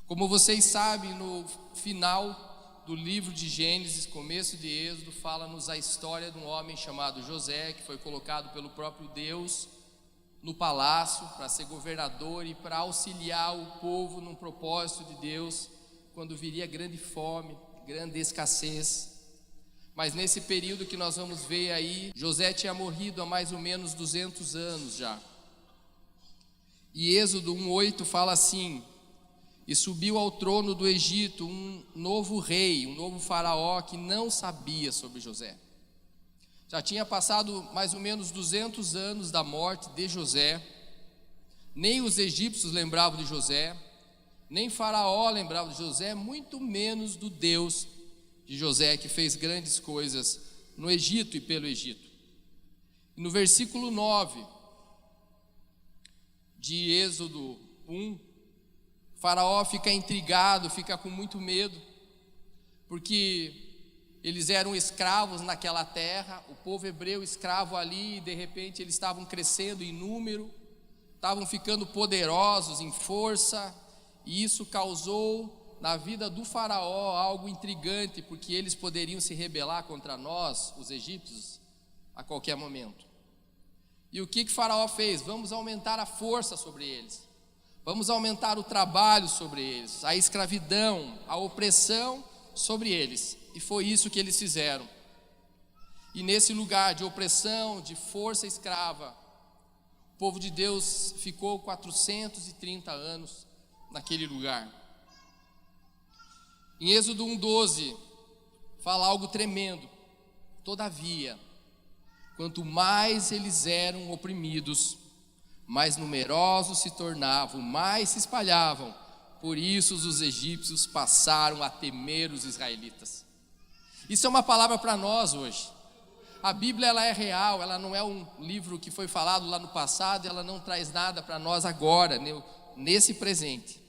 Como vocês sabem, no final do livro de Gênesis, começo de Êxodo, fala-nos a história de um homem chamado José, que foi colocado pelo próprio Deus no palácio para ser governador e para auxiliar o povo num propósito de Deus, quando viria grande fome, grande escassez. Mas nesse período que nós vamos ver aí, José tinha morrido há mais ou menos 200 anos já. E Êxodo 1:8 fala assim: e subiu ao trono do Egito um novo rei, um novo faraó que não sabia sobre José. Já tinha passado mais ou menos 200 anos da morte de José. Nem os egípcios lembravam de José, nem faraó lembrava de José, muito menos do Deus de José, que fez grandes coisas no Egito e pelo Egito. E no versículo 9 de Êxodo 1, Faraó fica intrigado, fica com muito medo, porque eles eram escravos naquela terra, o povo hebreu escravo ali, e de repente eles estavam crescendo em número, estavam ficando poderosos em força, e isso causou na vida do faraó algo intrigante, porque eles poderiam se rebelar contra nós, os egípcios, a qualquer momento. E o que Faraó fez? Vamos aumentar a força sobre eles. Vamos aumentar o trabalho sobre eles, a escravidão, a opressão sobre eles. E foi isso que eles fizeram. E nesse lugar de opressão, de força escrava, o povo de Deus ficou 430 anos naquele lugar. Em Êxodo 1:12, fala algo tremendo. Todavia, quanto mais eles eram oprimidos, mais numerosos se tornavam, mais se espalhavam. Por isso os egípcios passaram a temer os israelitas. Isso é uma palavra para nós hoje. A Bíblia, ela é real, ela não é um livro que foi falado lá no passado, ela não traz nada para nós agora, nesse presente.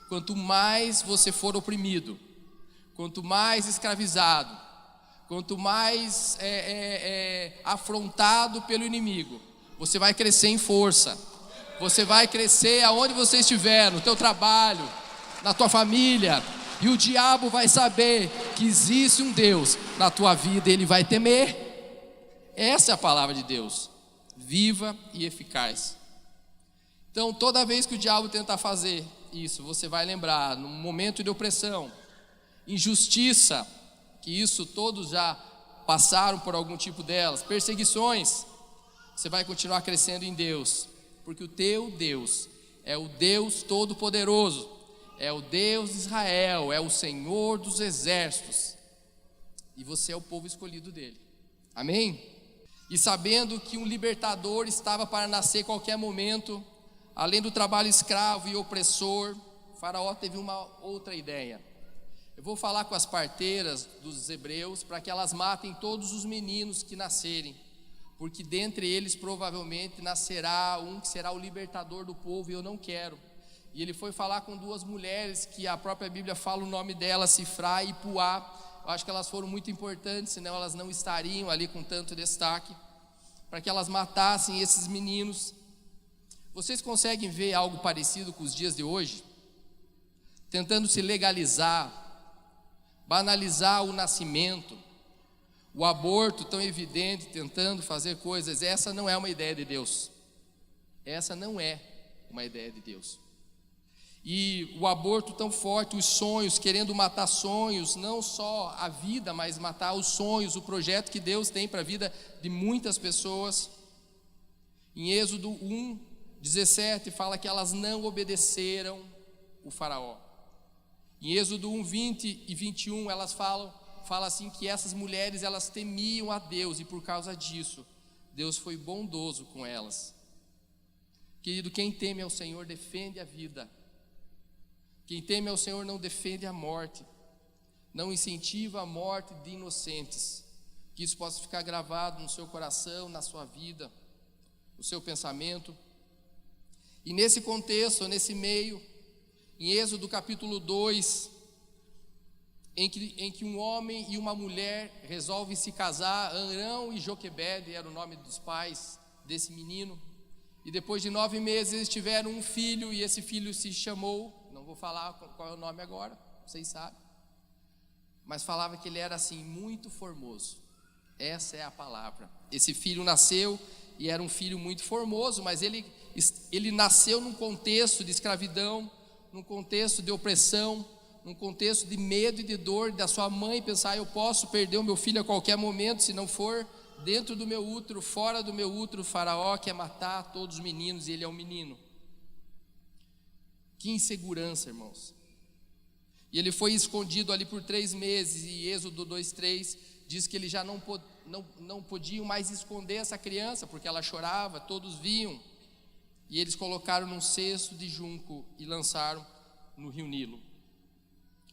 Quanto mais você for oprimido, quanto mais escravizado, quanto mais afrontado pelo inimigo, você vai crescer em força. Você vai crescer aonde você estiver, no teu trabalho, na tua família. E o diabo vai saber que existe um Deus na tua vida e ele vai temer. Essa é a palavra de Deus, viva e eficaz. Então, toda vez que o diabo tentar fazer isso, você vai lembrar, num momento de opressão, injustiça, que isso todos já passaram por algum tipo delas, perseguições, você vai continuar crescendo em Deus. Porque o teu Deus é o Deus Todo-Poderoso, é o Deus de Israel, é o Senhor dos exércitos, e você é o povo escolhido dele, amém? E sabendo que um libertador estava para nascer a qualquer momento, além do trabalho escravo e opressor, Faraó teve uma outra ideia. Eu vou falar com as parteiras dos hebreus para que elas matem todos os meninos que nascerem, porque dentre eles provavelmente nascerá um que será o libertador do povo, e eu não quero. E ele foi falar com duas mulheres, que a própria Bíblia fala o nome delas, Sifrá e Puá. Eu acho que elas foram muito importantes, senão elas não estariam ali com tanto destaque, para que elas matassem esses meninos. Vocês conseguem ver algo parecido com os dias de hoje? Tentando se legalizar, banalizar o nascimento, o aborto tão evidente, tentando fazer coisas. Essa não é uma ideia de Deus. Essa não é uma ideia de Deus. E o aborto tão forte, os sonhos, querendo matar sonhos, não só a vida, mas matar os sonhos, o projeto que Deus tem para a vida de muitas pessoas. Em Êxodo 1:17 fala que elas não obedeceram o faraó. Em Êxodo 1:20 e 21 elas fala assim que essas mulheres, elas temiam a Deus, e por causa disso Deus foi bondoso com elas. Querido, quem teme ao Senhor defende a vida. Quem teme ao Senhor não defende a morte, não incentiva a morte de inocentes. Que isso possa ficar gravado no seu coração, na sua vida, no seu pensamento. E nesse contexto, nesse meio, em Êxodo capítulo 2, em que um homem e uma mulher resolvem se casar, Arão e Joquebede era o nome dos pais desse menino, e depois de 9 meses eles tiveram um filho, e esse filho se chamou, não vou falar qual é o nome agora, vocês sabem. Mas falava que ele era assim, muito formoso. Essa é a palavra. Esse filho nasceu e era um filho muito formoso, mas ele nasceu num contexto de escravidão, num contexto de opressão, num contexto de medo e de dor da sua mãe pensar: eu posso perder o meu filho a qualquer momento, se não for dentro do meu útero, fora do meu útero. O faraó quer matar todos os meninos e ele é um menino. Que insegurança, irmãos. E ele foi escondido ali por 3 meses, e Êxodo 2:3 diz que ele já não podiam mais esconder essa criança, porque ela chorava, todos viam. E eles colocaram num cesto de junco e lançaram no rio Nilo.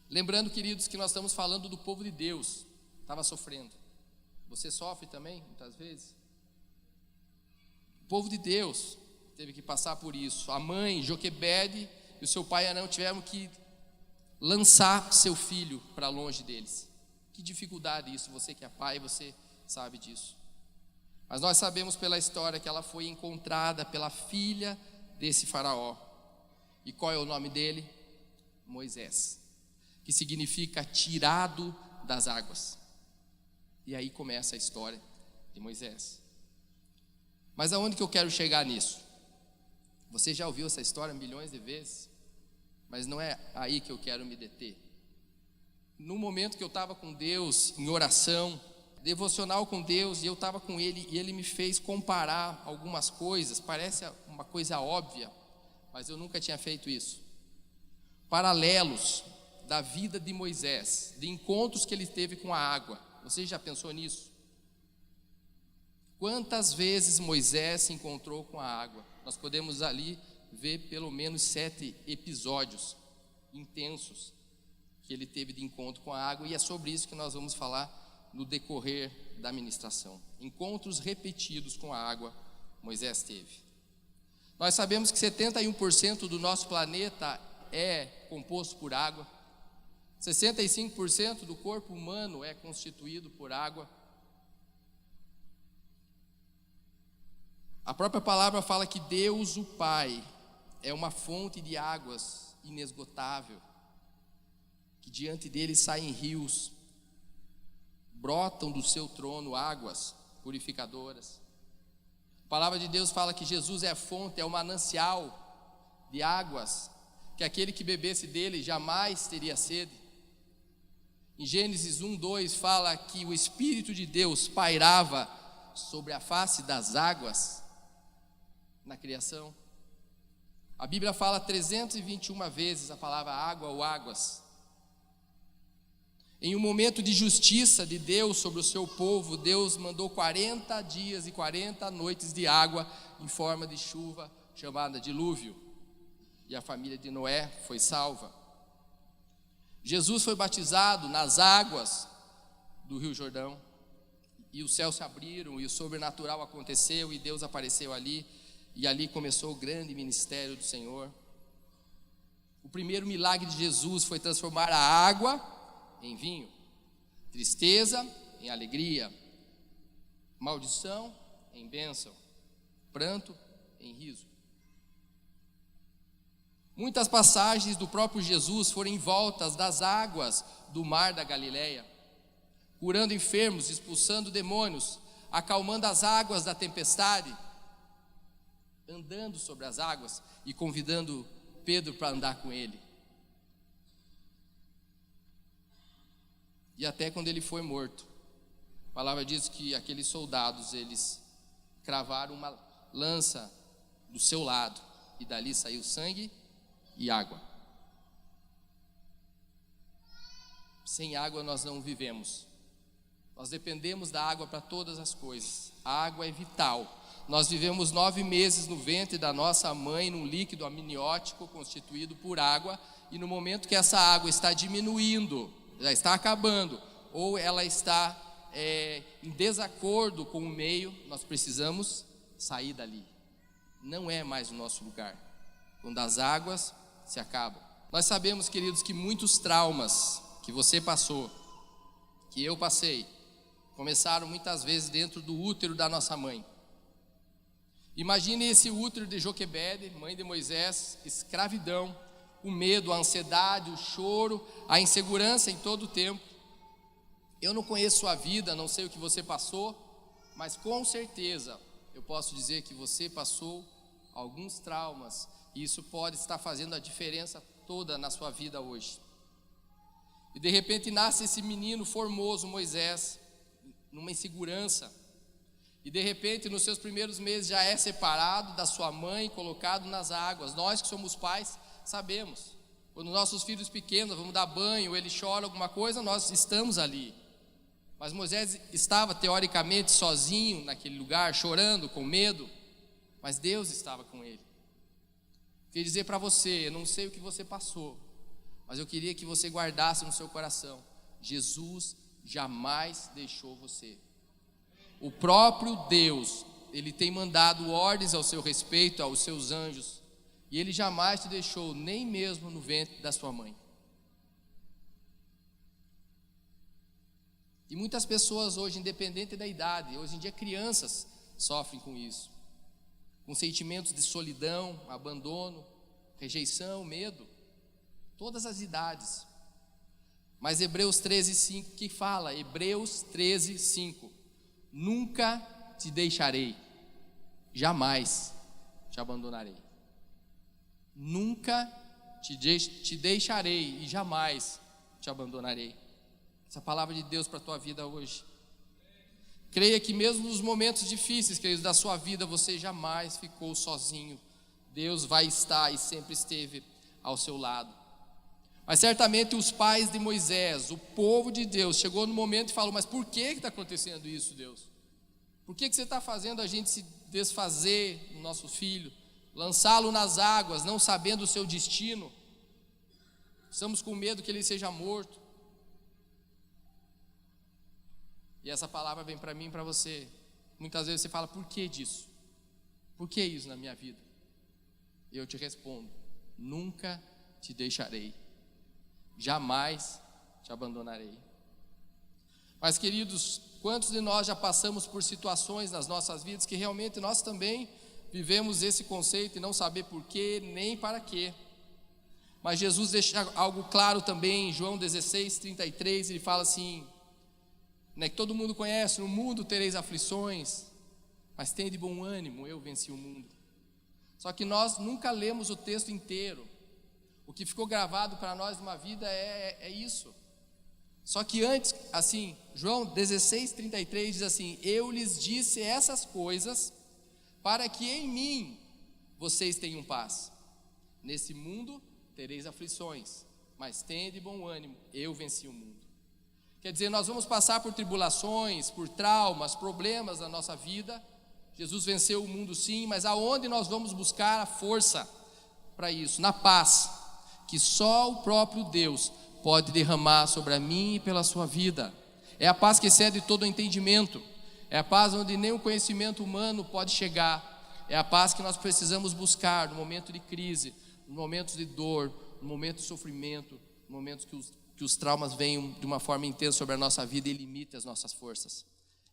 Lembrando, queridos, que nós estamos falando do povo de Deus, estava sofrendo. Você sofre também, muitas vezes? O povo de Deus teve que passar por isso. A mãe, Joquebede, e o seu pai Arão tiveram que lançar seu filho para longe deles. Que dificuldade isso, você que é pai, você sabe disso. Mas nós sabemos pela história que ela foi encontrada pela filha desse faraó. E qual é o nome dele? Moisés, que significa tirado das águas. E aí começa a história de Moisés. Mas aonde que eu quero chegar nisso? Você já ouviu essa história milhões de vezes, mas não é aí que eu quero me deter. No momento que eu estava com Deus, em oração, devocional com Deus, e eu estava com Ele, e Ele me fez comparar algumas coisas. Parece uma coisa óbvia, mas eu nunca tinha feito isso. Paralelos da vida de Moisés, de encontros que ele teve com a água. Você já pensou nisso? Quantas vezes Moisés se encontrou com a água? Nós podemos ali ver pelo menos 7 episódios intensos que ele teve de encontro com a água, e é sobre isso que nós vamos falar no decorrer da ministração. Encontros repetidos com a água Moisés teve. Nós sabemos que 71% do nosso planeta é composto por água. 65% do corpo humano é constituído por água. A própria palavra fala que Deus, o Pai, é uma fonte de águas inesgotável, que diante dele saem rios, brotam do seu trono águas purificadoras. A palavra de Deus fala que Jesus é a fonte, é o manancial de águas, que aquele que bebesse dele jamais teria sede. Em Gênesis 1:2 fala que o Espírito de Deus pairava sobre a face das águas na criação. A Bíblia fala 321 vezes a palavra água ou águas. Em um momento de justiça de Deus sobre o seu povo, Deus mandou 40 dias e 40 noites de água em forma de chuva, chamada dilúvio. E a família de Noé foi salva. Jesus foi batizado nas águas do Rio Jordão, e os céus se abriram, e o sobrenatural aconteceu, e Deus apareceu ali, e ali começou o grande ministério do Senhor. O primeiro milagre de Jesus foi transformar a água em vinho, tristeza em alegria, maldição em bênção, pranto em riso. Muitas passagens do próprio Jesus foram em voltas das águas do mar da Galileia, curando enfermos, expulsando demônios, acalmando as águas da tempestade, andando sobre as águas e convidando Pedro para andar com ele. E até quando ele foi morto, a palavra diz que aqueles soldados, eles cravaram uma lança do seu lado, e dali saiu sangue e água. Sem água nós não vivemos. Nós dependemos da água para todas as coisas. A água é vital. Nós vivemos 9 meses no ventre da nossa mãe, num líquido amniótico constituído por água, e no momento que essa água está diminuindo, já está acabando, ou ela está em desacordo com o meio, nós precisamos sair dali. Não é mais o nosso lugar. Quando as águas se acabam. Nós sabemos, queridos, que muitos traumas que você passou, que eu passei, começaram muitas vezes dentro do útero da nossa mãe. Imagine esse útero de Joquebede, mãe de Moisés, escravidão, o medo, a ansiedade, o choro, a insegurança em todo o tempo. Eu não conheço sua vida, não sei o que você passou, mas com certeza eu posso dizer que você passou alguns traumas, e isso pode estar fazendo a diferença toda na sua vida hoje. E de repente nasce esse menino formoso, Moisés, numa insegurança, e de repente nos seus primeiros meses já é separado da sua mãe, colocado nas águas. Nós que somos pais sabemos, quando nossos filhos pequenos vamos dar banho, ele chora alguma coisa, nós estamos ali. Mas Moisés estava teoricamente sozinho naquele lugar, chorando, com medo, mas Deus estava com ele. Queria dizer para você, eu não sei o que você passou, mas eu queria que você guardasse no seu coração: Jesus jamais deixou você. O próprio Deus, Ele tem mandado ordens ao seu respeito, aos seus anjos, e Ele jamais te deixou, nem mesmo no ventre da sua mãe. E muitas pessoas hoje, independente da idade, hoje em dia crianças sofrem com isso, com sentimentos de solidão, abandono, rejeição, medo, todas as idades. Mas Hebreus 13:5 que fala, Hebreus 13:5, nunca te deixarei, jamais te abandonarei. Nunca te deixarei e jamais te abandonarei. Essa palavra de Deus para a tua vida hoje. Creia que mesmo nos momentos difíceis, queridos, da sua vida, você jamais ficou sozinho. Deus vai estar e sempre esteve ao seu lado. Mas certamente os pais de Moisés, o povo de Deus, chegou no momento e falou: mas por que está acontecendo isso, Deus? Por que você está fazendo a gente se desfazer do nosso filho, lançá-lo nas águas, não sabendo o seu destino? Estamos com medo que ele seja morto. E essa palavra vem para mim e para você. Muitas vezes você fala: por que disso? Por que isso na minha vida? E eu te respondo: nunca te deixarei, jamais te abandonarei. Mas, queridos, quantos de nós já passamos por situações nas nossas vidas que realmente nós também vivemos esse conceito e não saber por quê, nem para quê. Mas Jesus deixa algo claro também em João 16:33, ele fala assim, que todo mundo conhece: no mundo tereis aflições, mas tende bom ânimo, eu venci o mundo. Só que nós nunca lemos o texto inteiro. O que ficou gravado para nós numa vida é isso. Só que antes, assim, João 16:33 diz assim: eu lhes disse essas coisas para que em mim vocês tenham paz. Nesse mundo tereis aflições, mas tende bom ânimo, eu venci o mundo. Quer dizer, nós vamos passar por tribulações, por traumas, problemas na nossa vida. Jesus venceu o mundo sim, mas aonde nós vamos buscar a força para isso? Na paz, que só o próprio Deus pode derramar sobre a mim e pela sua vida. É a paz que excede todo o entendimento. É a paz onde nem o conhecimento humano pode chegar. É a paz que nós precisamos buscar no momento de crise, no momento de dor, no momento de sofrimento, no momento que os traumas venham de uma forma intensa sobre a nossa vida e limitem as nossas forças.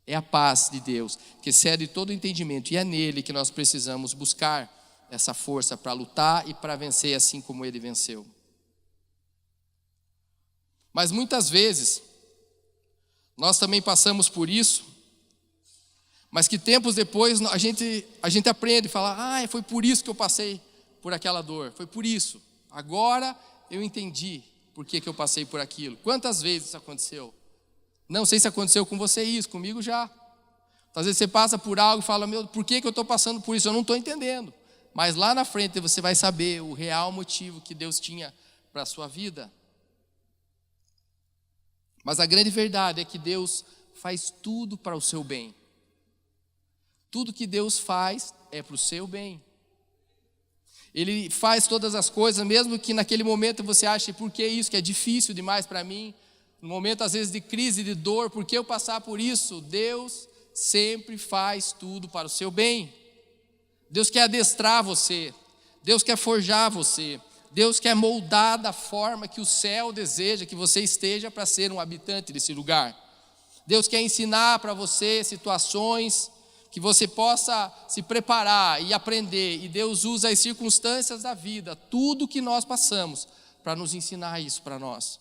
É a paz de Deus que excede todo o entendimento, e é nele que nós precisamos buscar essa força para lutar e para vencer assim como ele venceu. Mas muitas vezes nós também passamos por isso, mas que tempos depois a gente aprende e fala: foi por isso que eu passei por aquela dor, foi por isso, agora eu entendi por que eu passei por aquilo. Quantas vezes isso aconteceu? Não sei se aconteceu com você isso, comigo já. Às vezes você passa por algo e fala: por que eu estou passando por isso? Eu não estou entendendo. Mas lá na frente você vai saber o real motivo que Deus tinha para a sua vida. Mas a grande verdade é que Deus faz tudo para o seu bem. Tudo que Deus faz é para o seu bem. Ele faz todas as coisas, mesmo que naquele momento você ache: por que isso, que é difícil demais para mim? No momento às vezes de crise, de dor, por que eu passar por isso? Deus sempre faz tudo para o seu bem. Deus quer adestrar você, Deus quer forjar você, Deus quer moldar da forma que o céu deseja que você esteja para ser um habitante desse lugar. Deus quer ensinar para você situações que você possa se preparar e aprender. E Deus usa as circunstâncias da vida, tudo que nós passamos, para nos ensinar isso para nós.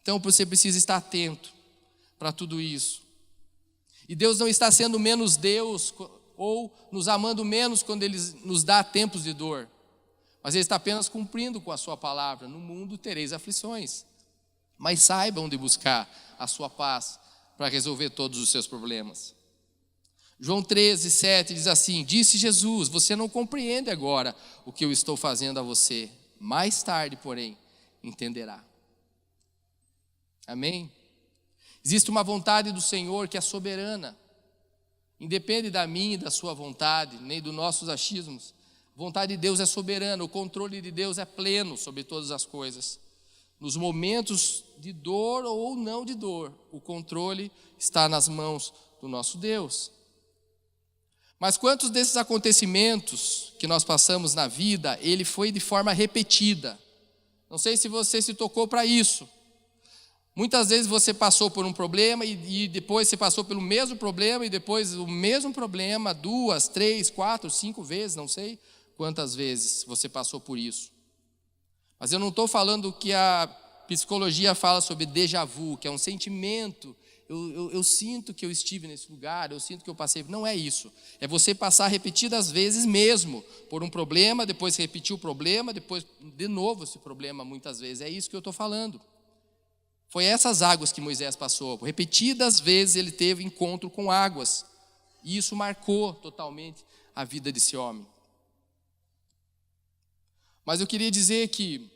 Então você precisa estar atento para tudo isso. E Deus não está sendo menos Deus ou nos amando menos quando Ele nos dá tempos de dor. Mas Ele está apenas cumprindo com a sua palavra. No mundo tereis aflições, mas saibam de buscar a sua paz para resolver todos os seus problemas. João 13:7 diz assim: disse Jesus, você não compreende agora o que eu estou fazendo a você. Mais tarde, porém, entenderá. Amém? Existe uma vontade do Senhor que é soberana. Independe da minha e da sua vontade, nem dos nossos achismos. A vontade de Deus é soberana, o controle de Deus é pleno sobre todas as coisas. Nos momentos de dor ou não de dor, o controle está nas mãos do nosso Deus. Mas quantos desses acontecimentos que nós passamos na vida, ele foi de forma repetida? Não sei se você se tocou para isso. Muitas vezes você passou por um problema e depois você passou pelo mesmo problema e depois o mesmo problema 2, 3, 4, 5 vezes, não sei quantas vezes você passou por isso. Mas eu não estou falando que a psicologia fala sobre déjà vu, que é um sentimento. Eu sinto que eu estive nesse lugar, eu sinto que eu passei. Não é isso. É você passar repetidas vezes mesmo por um problema, depois repetir o problema, depois de novo esse problema muitas vezes. É isso que eu estou falando. Foi essas águas que Moisés passou. Repetidas vezes ele teve encontro com águas. E isso marcou totalmente a vida desse homem. Mas eu queria dizer que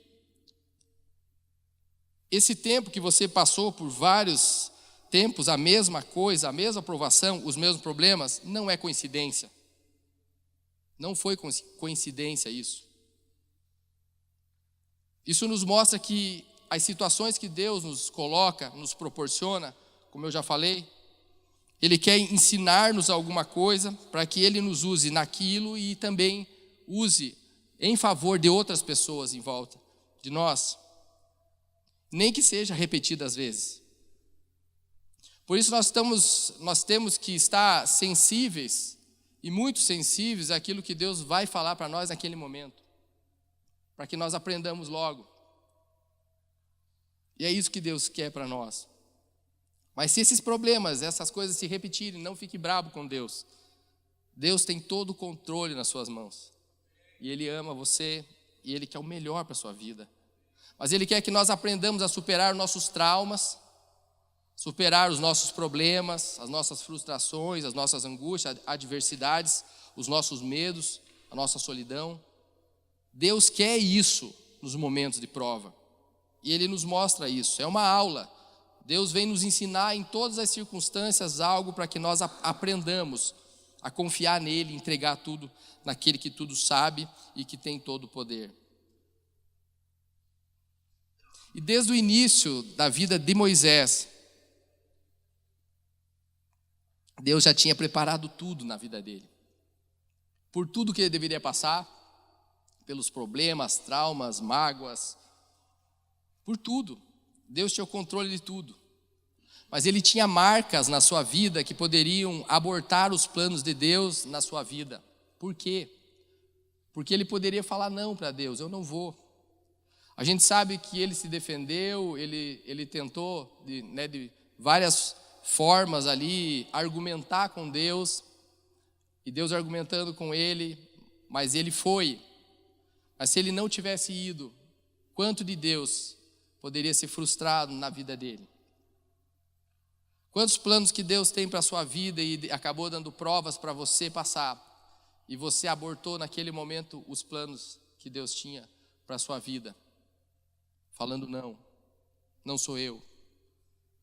esse tempo que você passou por vários tempos, a mesma coisa, a mesma provação, os mesmos problemas, não é coincidência. Não foi coincidência isso. Isso nos mostra que as situações que Deus nos coloca, nos proporciona, como eu já falei, Ele quer ensinar-nos alguma coisa para que Ele nos use naquilo e também use em favor de outras pessoas em volta de nós. Nem que seja repetidas vezes. Por isso nós temos que estar sensíveis e muito sensíveis àquilo que Deus vai falar para nós naquele momento, para que nós aprendamos logo. E é isso que Deus quer para nós. Mas se esses problemas, essas coisas se repetirem, não fique bravo com Deus. Deus tem todo o controle nas suas mãos. E Ele ama você e Ele quer o melhor para a sua vida. Mas Ele quer que nós aprendamos a superar nossos traumas, superar os nossos problemas, as nossas frustrações, as nossas angústias, adversidades, os nossos medos, a nossa solidão. Deus quer isso nos momentos de prova. E Ele nos mostra isso. É uma aula. Deus vem nos ensinar em todas as circunstâncias algo para que nós aprendamos a confiar nele, entregar tudo naquele que tudo sabe e que tem todo o poder. E desde o início da vida de Moisés, Deus já tinha preparado tudo na vida dele. Por tudo que ele deveria passar, pelos problemas, traumas, mágoas, por tudo. Deus tinha o controle de tudo. Mas ele tinha marcas na sua vida que poderiam abortar os planos de Deus na sua vida. Por quê? Porque ele poderia falar não para Deus, eu não vou. A gente sabe que ele se defendeu, ele tentou de várias formas ali argumentar com Deus, e Deus argumentando com ele, mas ele foi. Mas se ele não tivesse ido, quanto de Deus poderia ser frustrado na vida dele? Quantos planos que Deus tem para a sua vida e acabou dando provas para você passar, e você abortou naquele momento os planos que Deus tinha para a sua vida, falando não sou eu,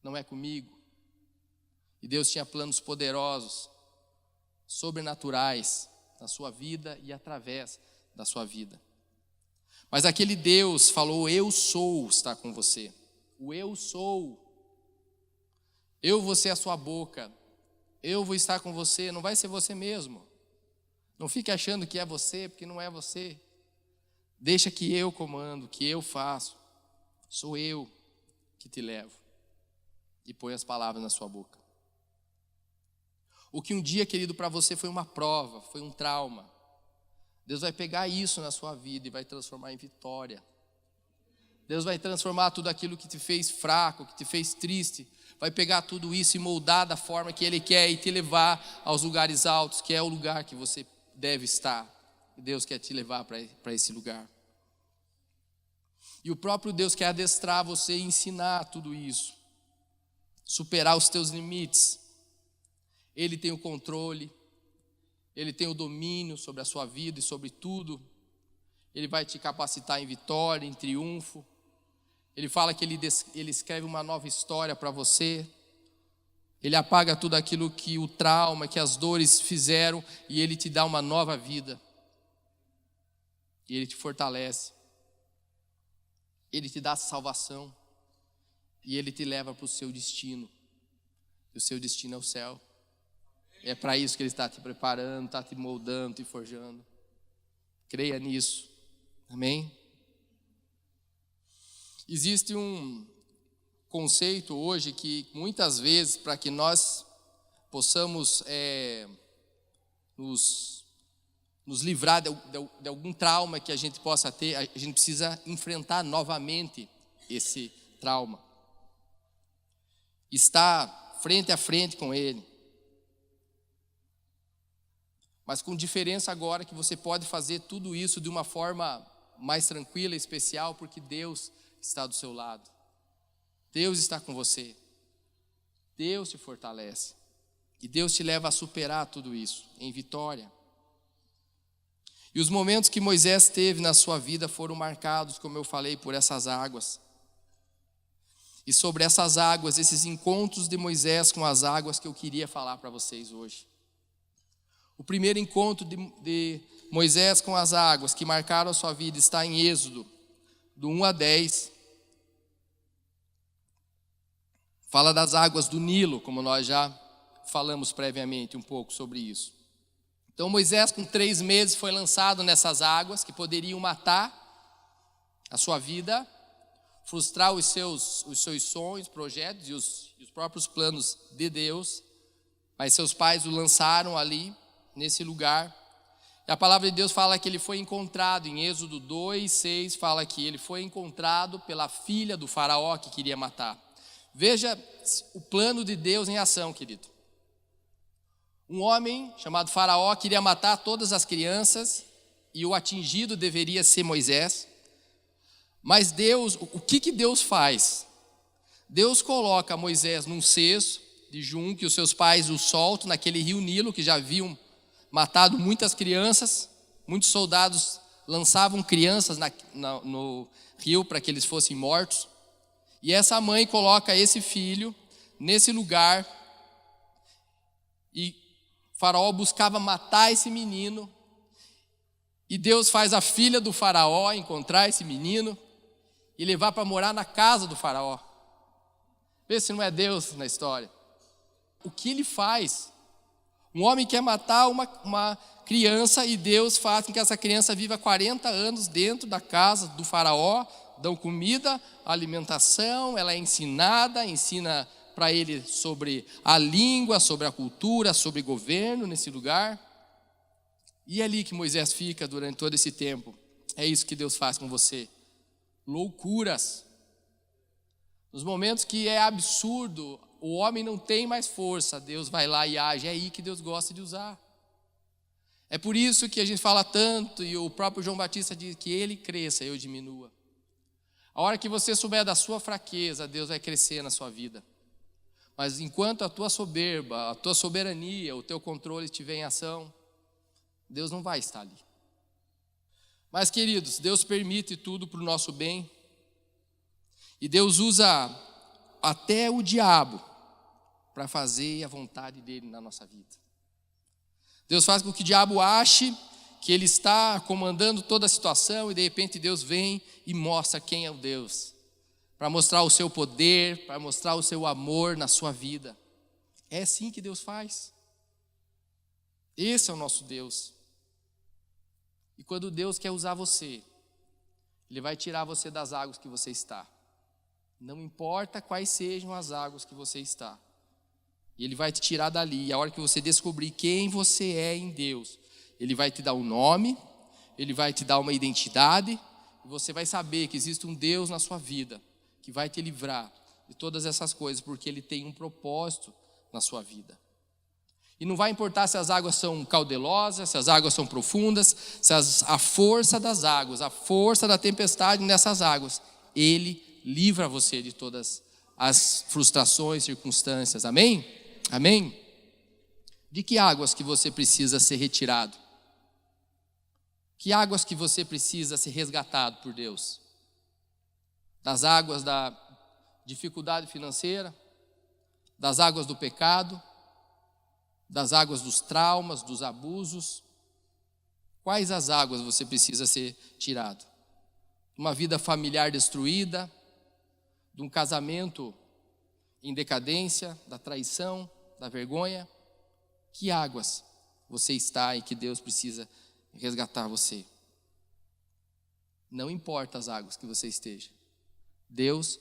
não é comigo. E Deus tinha planos poderosos, sobrenaturais na sua vida e através da sua vida. Mas aquele Deus falou, eu sou, está com você. O eu sou. Eu vou ser a sua boca. Eu vou estar com você, não vai ser você mesmo. Não fique achando que é você, porque não é você. Deixa que eu comando, que eu faço. Sou eu que te levo. E põe as palavras na sua boca. O que um dia, querido, para você foi uma prova, foi um trauma. Deus vai pegar isso na sua vida e vai transformar em vitória. Deus vai transformar tudo aquilo que te fez fraco, que te fez triste. Vai pegar tudo isso e moldar da forma que Ele quer e te levar aos lugares altos, que é o lugar que você deve estar. E Deus quer te levar para esse lugar. E o próprio Deus quer adestrar você e ensinar tudo isso. Superar os teus limites. Ele tem o controle. Ele tem o domínio sobre a sua vida e sobre tudo. Ele vai te capacitar em vitória, em triunfo. Ele fala que ele escreve uma nova história para você. Ele apaga tudo aquilo que o trauma, que as dores fizeram, e Ele te dá uma nova vida. E Ele te fortalece. Ele te dá salvação. E Ele te leva para o seu destino. E o seu destino é o céu. É para isso que Ele está te preparando, está te moldando, te forjando. Creia nisso. Amém? Existe um conceito hoje que muitas vezes, para que nós possamos nos livrar de algum trauma que a gente possa ter, a gente precisa enfrentar novamente esse trauma. Estar frente a frente com ele. Mas com diferença agora que você pode fazer tudo isso de uma forma mais tranquila e especial, porque Deus está do seu lado. Deus está com você. Deus te fortalece. E Deus te leva a superar tudo isso em vitória. E os momentos que Moisés teve na sua vida foram marcados, como eu falei, por essas águas. E sobre essas águas, esses encontros de Moisés com as águas que eu queria falar para vocês hoje. O primeiro encontro de Moisés com as águas que marcaram a sua vida está em Êxodo, do 1 a 10. Fala das águas do Nilo, como nós já falamos previamente um pouco sobre isso. Então Moisés, com 3 meses, foi lançado nessas águas que poderiam matar a sua vida, frustrar os seus sonhos, projetos e os próprios planos de Deus. Mas seus pais o lançaram ali, nesse lugar. E a palavra de Deus fala que ele foi encontrado, em Êxodo 2:6, fala que ele foi encontrado pela filha do faraó que queria matar. Veja o plano de Deus em ação, querido. Um homem chamado faraó queria matar todas as crianças e o atingido deveria ser Moisés. Mas Deus, o que Deus faz? Deus coloca Moisés num cesto de junco e os seus pais o soltam naquele rio Nilo que já haviam matado muitas crianças. Muitos soldados lançavam crianças no rio para que eles fossem mortos. E essa mãe coloca esse filho nesse lugar e Faraó buscava matar esse menino. E Deus faz a filha do faraó encontrar esse menino e levar para morar na casa do faraó. Vê se não é Deus na história. O que ele faz? Um homem quer matar uma criança e Deus faz com que essa criança viva 40 anos dentro da casa do faraó. Dão comida, alimentação, ela é ensinada, ensina para ele sobre a língua, sobre a cultura, sobre governo nesse lugar. E é ali que Moisés fica durante todo esse tempo. É isso que Deus faz com você. Loucuras. Nos momentos que é absurdo, o homem não tem mais força, Deus vai lá e age. É aí que Deus gosta de usar. É por isso que a gente fala tanto, e o próprio João Batista diz que ele cresça, eu diminua. A hora que você souber da sua fraqueza, Deus vai crescer na sua vida. Mas enquanto a tua soberba, a tua soberania, o teu controle estiver em ação, Deus não vai estar ali. Mas, queridos, Deus permite tudo para o nosso bem. E Deus usa até o diabo para fazer a vontade dele na nossa vida. Deus faz com que o diabo ache que ele está comandando toda a situação e de repente Deus vem e mostra quem é o Deus. Para mostrar o seu poder, para mostrar o seu amor na sua vida. É assim que Deus faz. Esse é o nosso Deus. E quando Deus quer usar você, Ele vai tirar você das águas que você está. Não importa quais sejam as águas que você está. E Ele vai te tirar dali. E a hora que você descobrir quem você é em Deus, Ele vai te dar um nome, Ele vai te dar uma identidade, e você vai saber que existe um Deus na sua vida que vai te livrar de todas essas coisas, porque Ele tem um propósito na sua vida. E não vai importar se as águas são caudelosas, se as águas são profundas, se a força das águas, a força da tempestade nessas águas, Ele livra você de todas as frustrações, circunstâncias. Amém? Amém? De que águas que você precisa ser retirado? Que águas que você precisa ser resgatado por Deus? Das águas da dificuldade financeira, das águas do pecado, das águas dos traumas, dos abusos? Quais as águas você precisa ser tirado? Uma vida familiar destruída, de um casamento em decadência, da traição, da vergonha? Que águas você está e que Deus precisa resgatar você? Não importa as águas que você esteja, Deus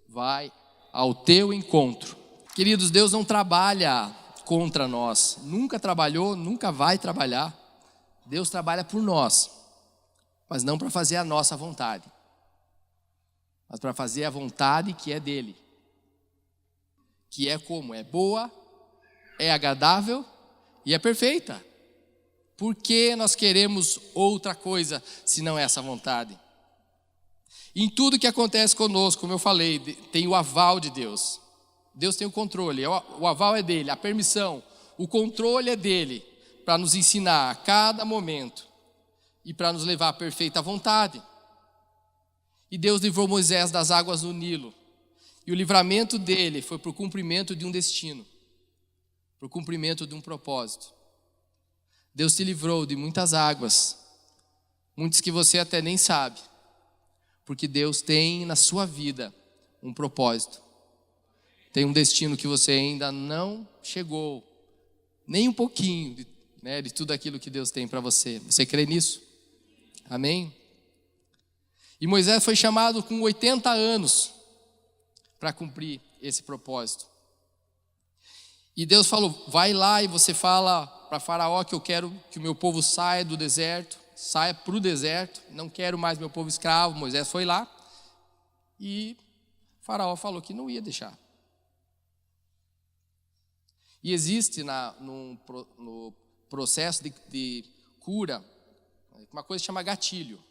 vai ao teu encontro. Queridos, Deus não trabalha contra nós, nunca trabalhou, nunca vai trabalhar. Deus trabalha por nós, mas não para fazer a nossa vontade, mas para fazer a vontade que é dele, que é como? É boa, é agradável e é perfeita. Por que nós queremos outra coisa se não essa vontade? Em tudo que acontece conosco, como eu falei, tem o aval de Deus. Deus tem o controle, o aval é dele, a permissão, o controle é dele, para nos ensinar a cada momento e para nos levar à perfeita vontade. E Deus livrou Moisés das águas do Nilo, e o livramento dele foi para o cumprimento de um destino, para o cumprimento de um propósito. Deus te livrou de muitas águas, muitas que você até nem sabe, porque Deus tem na sua vida um propósito. Tem um destino que você ainda não chegou, nem um pouquinho de tudo aquilo que Deus tem para você. Você crê nisso? Amém? E Moisés foi chamado com 80 anos para cumprir esse propósito. E Deus falou, vai lá e você fala para Faraó que eu quero que o meu povo saia do deserto, saia para o deserto, não quero mais meu povo escravo. Moisés foi lá e Faraó falou que não ia deixar. E existe no processo de cura uma coisa que chama gatilho.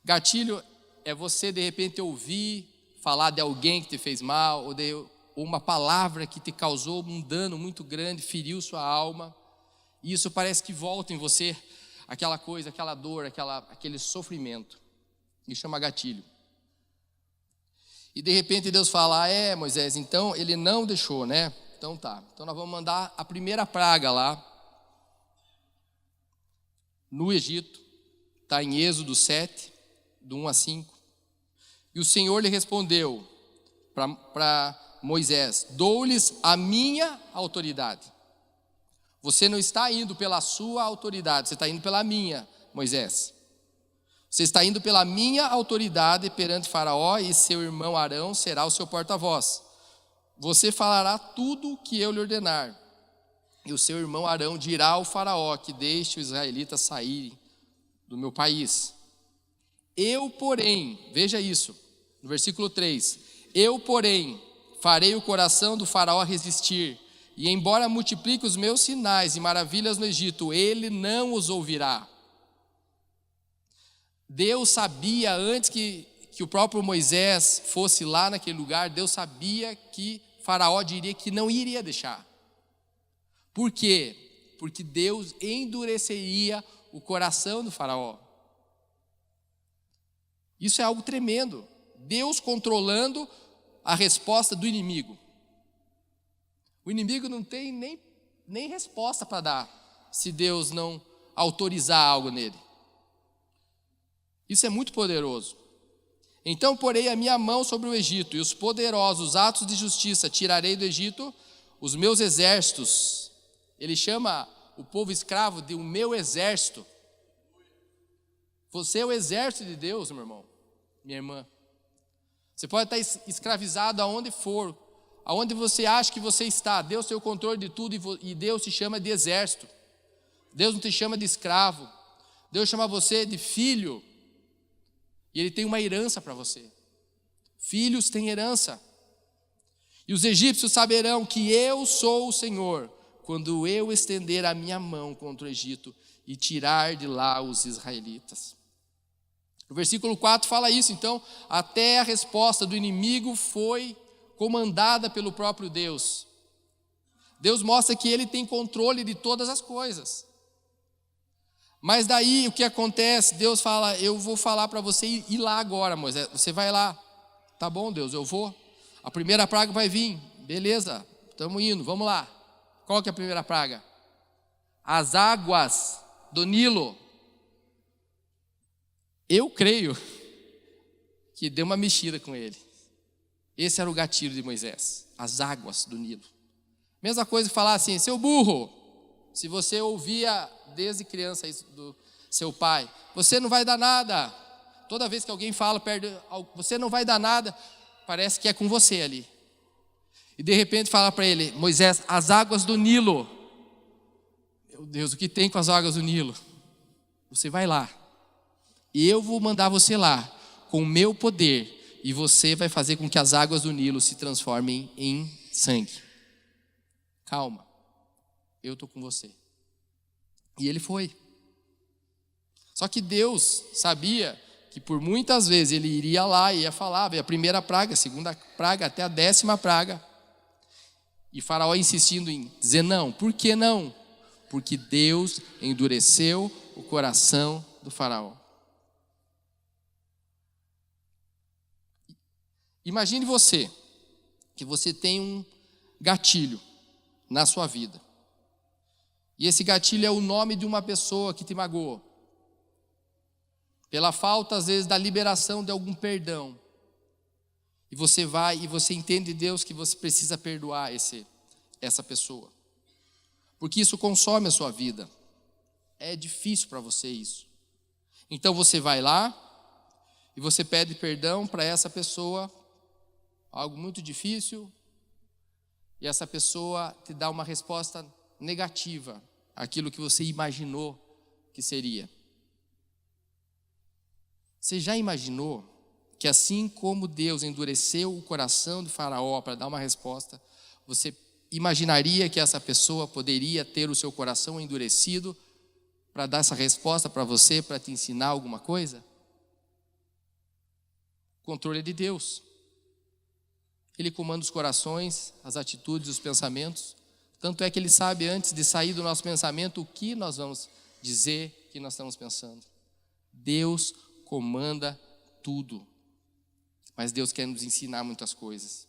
Gatilho é você de repente ouvir falar de alguém que te fez mal, ou uma palavra que te causou um dano muito grande, feriu sua alma, e isso parece que volta em você aquela coisa, aquela dor, aquele sofrimento. Isso chama gatilho. E de repente Deus fala, Moisés, então ele não deixou, né? Então tá, então nós vamos mandar a primeira praga lá no Egito, está em Êxodo 7, do 1 a 5. E o Senhor lhe respondeu para Moisés, dou-lhes a minha autoridade. Você não está indo pela sua autoridade, você está indo pela minha, Moisés. Você está indo pela minha autoridade perante Faraó, e seu irmão Arão será o seu porta-voz. Você falará tudo o que eu lhe ordenar, e o seu irmão Arão dirá ao Faraó que deixe os israelitas saírem do meu país. Eu, porém, veja isso, no versículo 3, eu, porém, farei o coração do Faraó resistir, e embora multiplique os meus sinais e maravilhas no Egito, ele não os ouvirá. Deus sabia, antes que o próprio Moisés fosse lá naquele lugar, Deus sabia que Faraó diria que não iria deixar. Por quê? Porque Deus endureceria o coração do Faraó. Isso é algo tremendo. Deus controlando a resposta do inimigo. O inimigo não tem nem resposta para dar, se Deus não autorizar algo nele. Isso é muito poderoso. Então porei a minha mão sobre o Egito, e os poderosos atos de justiça tirarei do Egito os meus exércitos. Ele chama o povo escravo de o meu exército. Você é o exército de Deus, meu irmão, minha irmã. Você pode estar escravizado aonde for, aonde você acha que você está, Deus tem o controle de tudo e Deus te chama de exército. Deus não te chama de escravo. Deus chama você de filho. E Ele tem uma herança para você. Filhos têm herança. E os egípcios saberão que eu sou o Senhor, quando eu estender a minha mão contra o Egito e tirar de lá os israelitas. O versículo 4 fala isso. Então, até a resposta do inimigo foi comandada pelo próprio Deus. Deus mostra que Ele tem controle de todas as coisas. Mas daí o que acontece? Deus fala, eu vou falar para você ir lá agora, Moisés. Você vai lá. Tá bom, Deus, eu vou. A primeira praga vai vir. Beleza, estamos indo, vamos lá. Qual que é a primeira praga? As águas do Nilo. Eu creio que deu uma mexida com ele. Esse era o gatilho de Moisés. As águas do Nilo. Mesma coisa que falar assim, seu burro. Se você ouvia desde criança isso do seu pai, você não vai dar nada. Toda vez que alguém fala, você não vai dar nada, parece que é com você ali. E de repente fala para ele, Moisés, as águas do Nilo. Meu Deus, o que tem com as águas do Nilo? Você vai lá. E eu vou mandar você lá, com o meu poder, e você vai fazer com que as águas do Nilo se transformem em sangue. Calma, eu estou com você. E ele foi. Só que Deus sabia que por muitas vezes ele iria lá e ia falar, veio a primeira praga, a segunda praga, até a 10ª praga. E Faraó insistindo em dizer não. Por que não? Porque Deus endureceu o coração do Faraó. Imagine você, que você tem um gatilho na sua vida. E esse gatilho é o nome de uma pessoa que te magoou. Pela falta, às vezes, da liberação de algum perdão. E você vai e você entende de Deus que você precisa perdoar essa pessoa. Porque isso consome a sua vida. É difícil para você isso. Então você vai lá e você pede perdão para essa pessoa. Algo muito difícil. E essa pessoa te dá uma resposta negativa àquilo que você imaginou que seria. Você já imaginou que assim como Deus endureceu o coração de Faraó para dar uma resposta, você imaginaria que essa pessoa poderia ter o seu coração endurecido para dar essa resposta para você, para te ensinar alguma coisa? O controle é de Deus. Ele comanda os corações, as atitudes, os pensamentos. Tanto é que Ele sabe antes de sair do nosso pensamento o que nós vamos dizer, o que nós estamos pensando. Deus comanda tudo. Mas Deus quer nos ensinar muitas coisas.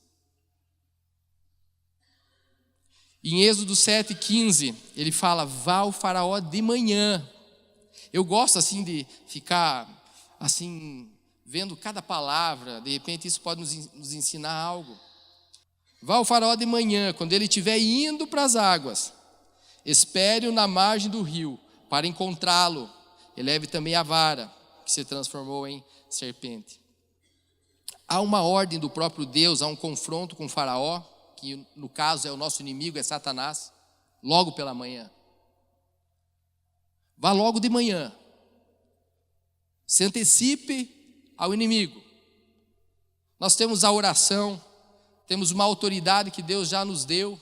Em Êxodo 7,15, ele fala, vá ao Faraó de manhã. Eu gosto assim de ficar assim, vendo cada palavra, de repente isso pode nos ensinar algo. Vá ao Faraó de manhã, quando ele estiver indo para as águas, espere-o na margem do rio, para encontrá-lo, e leve também a vara, que se transformou em serpente. Há uma ordem do próprio Deus, há um confronto com o Faraó, que no caso é o nosso inimigo, é Satanás, logo pela manhã. Vá logo de manhã, se antecipe ao inimigo. Nós temos a oração, temos uma autoridade que Deus já nos deu,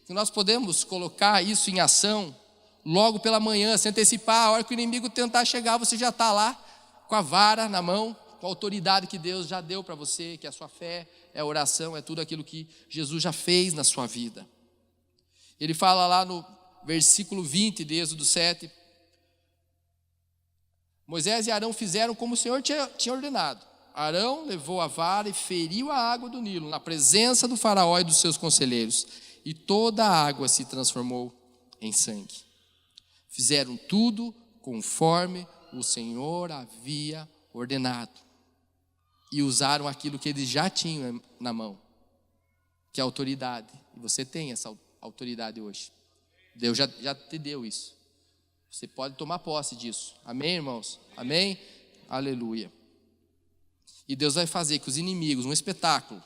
que nós podemos colocar isso em ação logo pela manhã, se antecipar. A hora que o inimigo tentar chegar, você já está lá com a vara na mão, com a autoridade que Deus já deu para você, que é a sua fé, é a oração, é tudo aquilo que Jesus já fez na sua vida. Ele fala lá no versículo 20 de Êxodo 7, Moisés e Arão fizeram como o Senhor tinha ordenado. Arão levou a vara e feriu a água do Nilo, na presença do Faraó e dos seus conselheiros, e toda a água se transformou em sangue. Fizeram tudo conforme o Senhor havia ordenado. E usaram aquilo que eles já tinham na mão, que é a autoridade. E você tem essa autoridade hoje. Deus já te deu isso. Você pode tomar posse disso. Amém, irmãos? Amém? Aleluia. E Deus vai fazer que os inimigos, um espetáculo,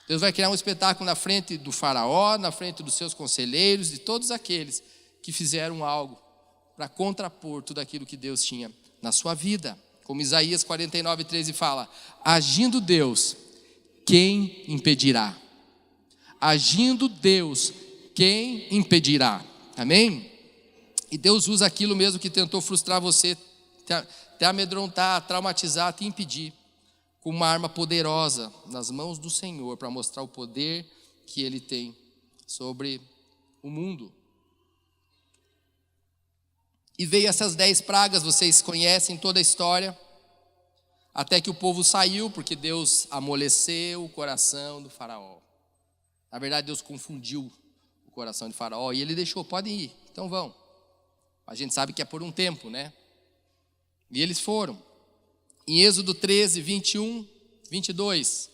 Deus vai criar um espetáculo na frente do faraó, na frente dos seus conselheiros, de todos aqueles que fizeram algo para contrapor tudo aquilo que Deus tinha na sua vida. Como Isaías 49:13 fala: agindo Deus, quem impedirá? Agindo Deus, quem impedirá? Amém? E Deus usa aquilo mesmo que tentou frustrar você, te amedrontar, traumatizar, te impedir, com uma arma poderosa nas mãos do Senhor, para mostrar o poder que Ele tem sobre o mundo. E veio essas 10 pragas, vocês conhecem toda a história, até que o povo saiu, porque Deus amoleceu o coração do faraó. Na verdade, Deus confundiu o coração de faraó, e ele deixou: podem ir, então vão. A gente sabe que é por um tempo, né? E eles foram. Em Êxodo 13, 21, 22.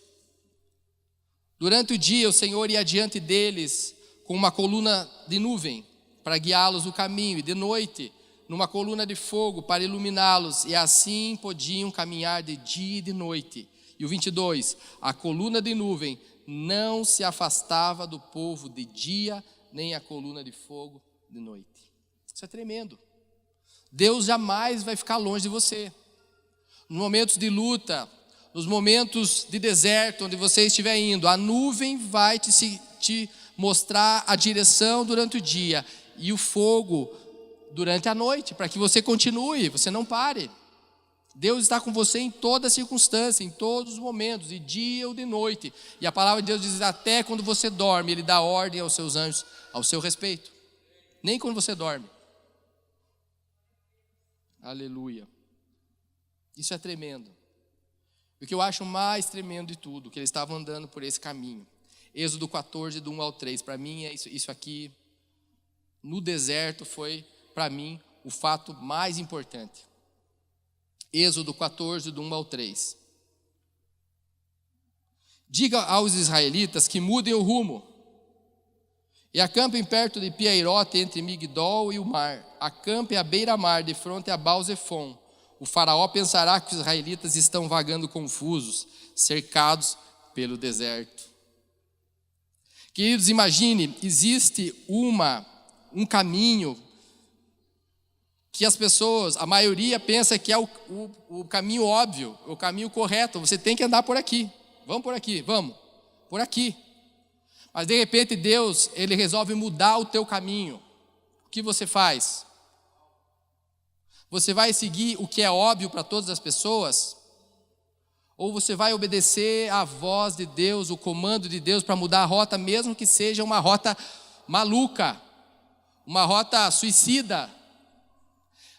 Durante o dia o Senhor ia adiante deles com uma coluna de nuvem para guiá-los no caminho, e de noite numa coluna de fogo para iluminá-los, e assim podiam caminhar de dia e de noite. E o 22, a coluna de nuvem não se afastava do povo de dia, nem a coluna de fogo de noite. Isso é tremendo. Deus jamais vai ficar longe de você. Nos momentos de luta, nos momentos de deserto, onde você estiver indo, a nuvem vai te mostrar a direção durante o dia, e o fogo durante a noite, para que você continue, você não pare. Deus está com você em toda circunstância, em todos os momentos, de dia ou de noite. E a palavra de Deus diz: até quando você dorme, Ele dá ordem aos seus anjos ao seu respeito. Nem quando você dorme. Aleluia. Isso é tremendo. O que eu acho mais tremendo de tudo, que eles estavam andando por esse caminho. Êxodo 14, do 1 ao 3. Para mim, isso aqui, no deserto, foi, para mim, o fato mais importante. Êxodo 14, do 1 ao 3. Diga aos israelitas que mudem o rumo e acampem perto de Piairote, entre Migdol e o mar. Acampem à beira-mar, de fronte a Baal-Zefon. O faraó pensará que os israelitas estão vagando confusos, cercados pelo deserto. Queridos, imagine, existe um caminho que as pessoas, a maioria pensa que é o caminho óbvio, o caminho correto. Você tem que andar por aqui. Vamos por aqui, vamos. Por aqui. Mas de repente Deus, Ele resolve mudar o teu caminho. O que você faz? Você vai seguir o que é óbvio para todas as pessoas? Ou você vai obedecer à voz de Deus, o comando de Deus para mudar a rota, mesmo que seja uma rota maluca, uma rota suicida?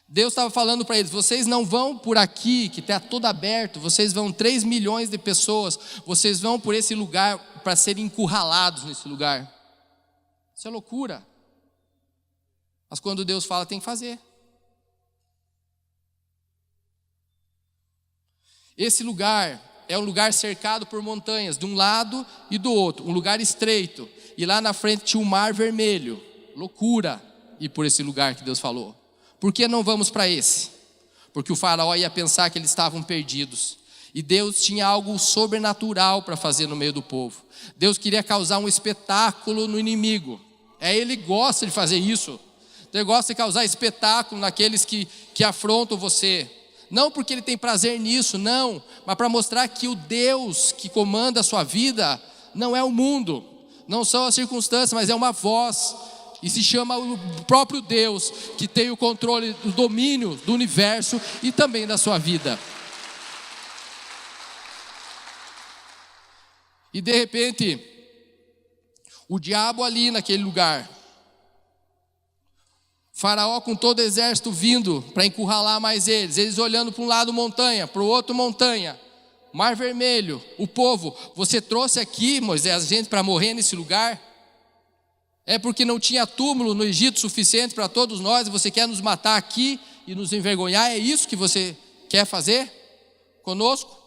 Deus estava falando para eles: vocês não vão por aqui, que está todo aberto, vocês vão 3 milhões de pessoas, vocês vão por esse lugar para serem encurralados nesse lugar. Isso é loucura. Mas quando Deus fala, tem que fazer. Esse lugar é um lugar cercado por montanhas, de um lado e do outro, um lugar estreito. E lá na frente tinha um mar vermelho. Loucura ir por esse lugar que Deus falou. Por que não vamos para esse? Porque o faraó ia pensar que eles estavam perdidos. E Deus tinha algo sobrenatural para fazer no meio do povo. Deus queria causar um espetáculo no inimigo. Ele gosta de fazer isso. Ele gosta de causar espetáculo naqueles que afrontam você. Não porque Ele tem prazer nisso, não. Mas para mostrar que o Deus que comanda a sua vida não é o mundo. Não são as circunstâncias, mas é uma voz. E se chama o próprio Deus, que tem o controle, o domínio do universo e também da sua vida. E de repente, o diabo ali naquele lugar, Faraó com todo o exército vindo para encurralar mais eles olhando para um lado montanha, para o outro montanha, Mar Vermelho, o povo: você trouxe aqui, Moisés, gente para morrer nesse lugar? É porque não tinha túmulo no Egito suficiente para todos nós, e você quer nos matar aqui e nos envergonhar? É isso que você quer fazer conosco?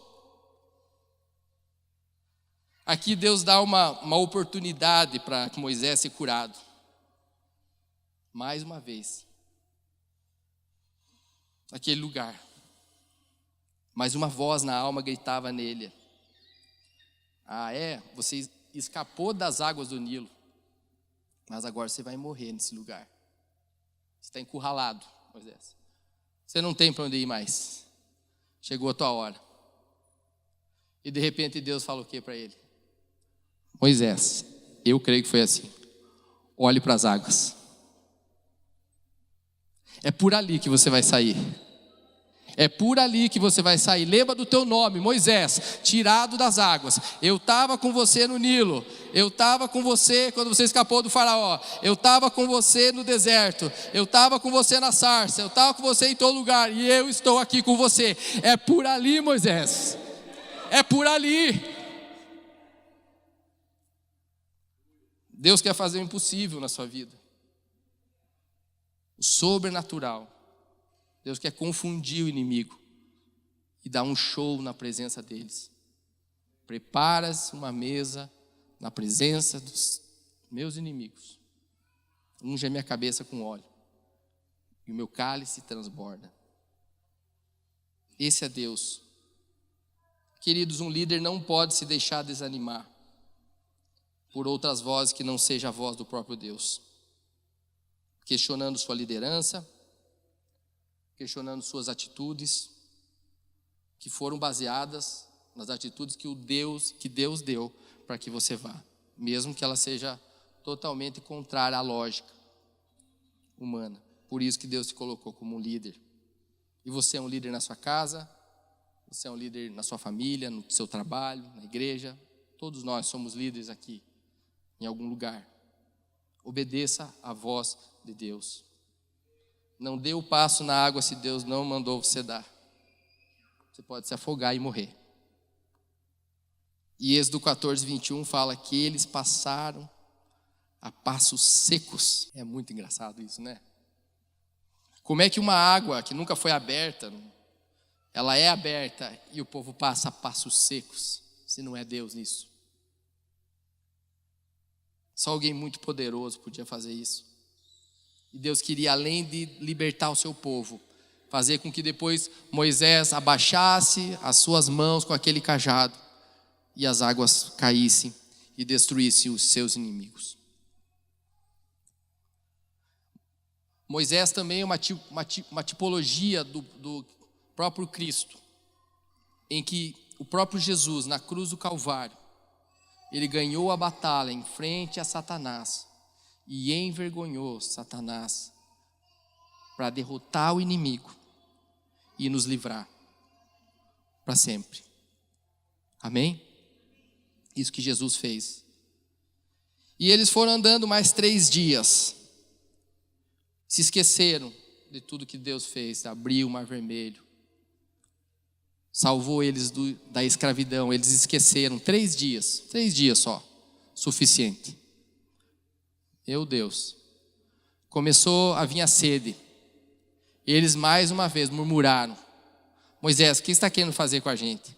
Aqui Deus dá uma oportunidade para que Moisés seja curado. Mais uma vez. Naquele lugar. Mas uma voz na alma gritava nele: Ah, é? Você escapou das águas do Nilo, mas agora você vai morrer nesse lugar. Você está encurralado, Moisés. Você não tem para onde ir mais. Chegou a tua hora. E de repente Deus fala o que para ele? Moisés, eu creio que foi assim. Olhe para as águas. É por ali que você vai sair. É por ali que você vai sair. Lembra do teu nome, Moisés, tirado das águas. Eu estava com você no Nilo. Eu estava com você quando você escapou do faraó. Eu estava com você no deserto. Eu estava com você na sarça. Eu estava com você em todo lugar. E eu estou aqui com você. É por ali, Moisés. É por ali. Deus quer fazer o impossível na sua vida. O sobrenatural. Deus quer confundir o inimigo e dar um show na presença deles. Preparas uma mesa na presença dos meus inimigos. Unge a minha cabeça com óleo e o meu cálice transborda. Esse é Deus. Queridos, um líder não pode se deixar desanimar por outras vozes que não seja a voz do próprio Deus. Questionando sua liderança, questionando suas atitudes, que foram baseadas nas atitudes que Deus deu para que você vá, mesmo que ela seja totalmente contrária à lógica humana. Por isso que Deus te colocou como um líder. E você é um líder na sua casa, você é um líder na sua família, no seu trabalho, na igreja. Todos nós somos líderes aqui, em algum lugar. Obedeça à voz de Deus. Não dê o passo na água se Deus não mandou você dar. Você pode se afogar e morrer. E Êxodo 14, 21 fala que eles passaram a passos secos. É muito engraçado isso, né? Como é que uma água que nunca foi aberta, ela é aberta e o povo passa a passos secos, se não é Deus nisso? Só alguém muito poderoso podia fazer isso. E Deus queria, além de libertar o seu povo, fazer com que depois Moisés abaixasse as suas mãos com aquele cajado e as águas caíssem e destruíssem os seus inimigos. Moisés também é uma tipologia do próprio Cristo, em que o próprio Jesus, na cruz do Calvário, ele ganhou a batalha em frente a Satanás e envergonhou Satanás para derrotar o inimigo e nos livrar para sempre. Amém? Isso que Jesus fez. E eles foram andando mais 3 dias. Se esqueceram de tudo que Deus fez. Abriu o Mar Vermelho. Salvou eles da escravidão. Eles esqueceram. 3 dias. 3 dias só. Suficiente. Meu Deus. Começou a vir a sede. E eles mais uma vez murmuraram. Moisés, o que você está querendo fazer com a gente?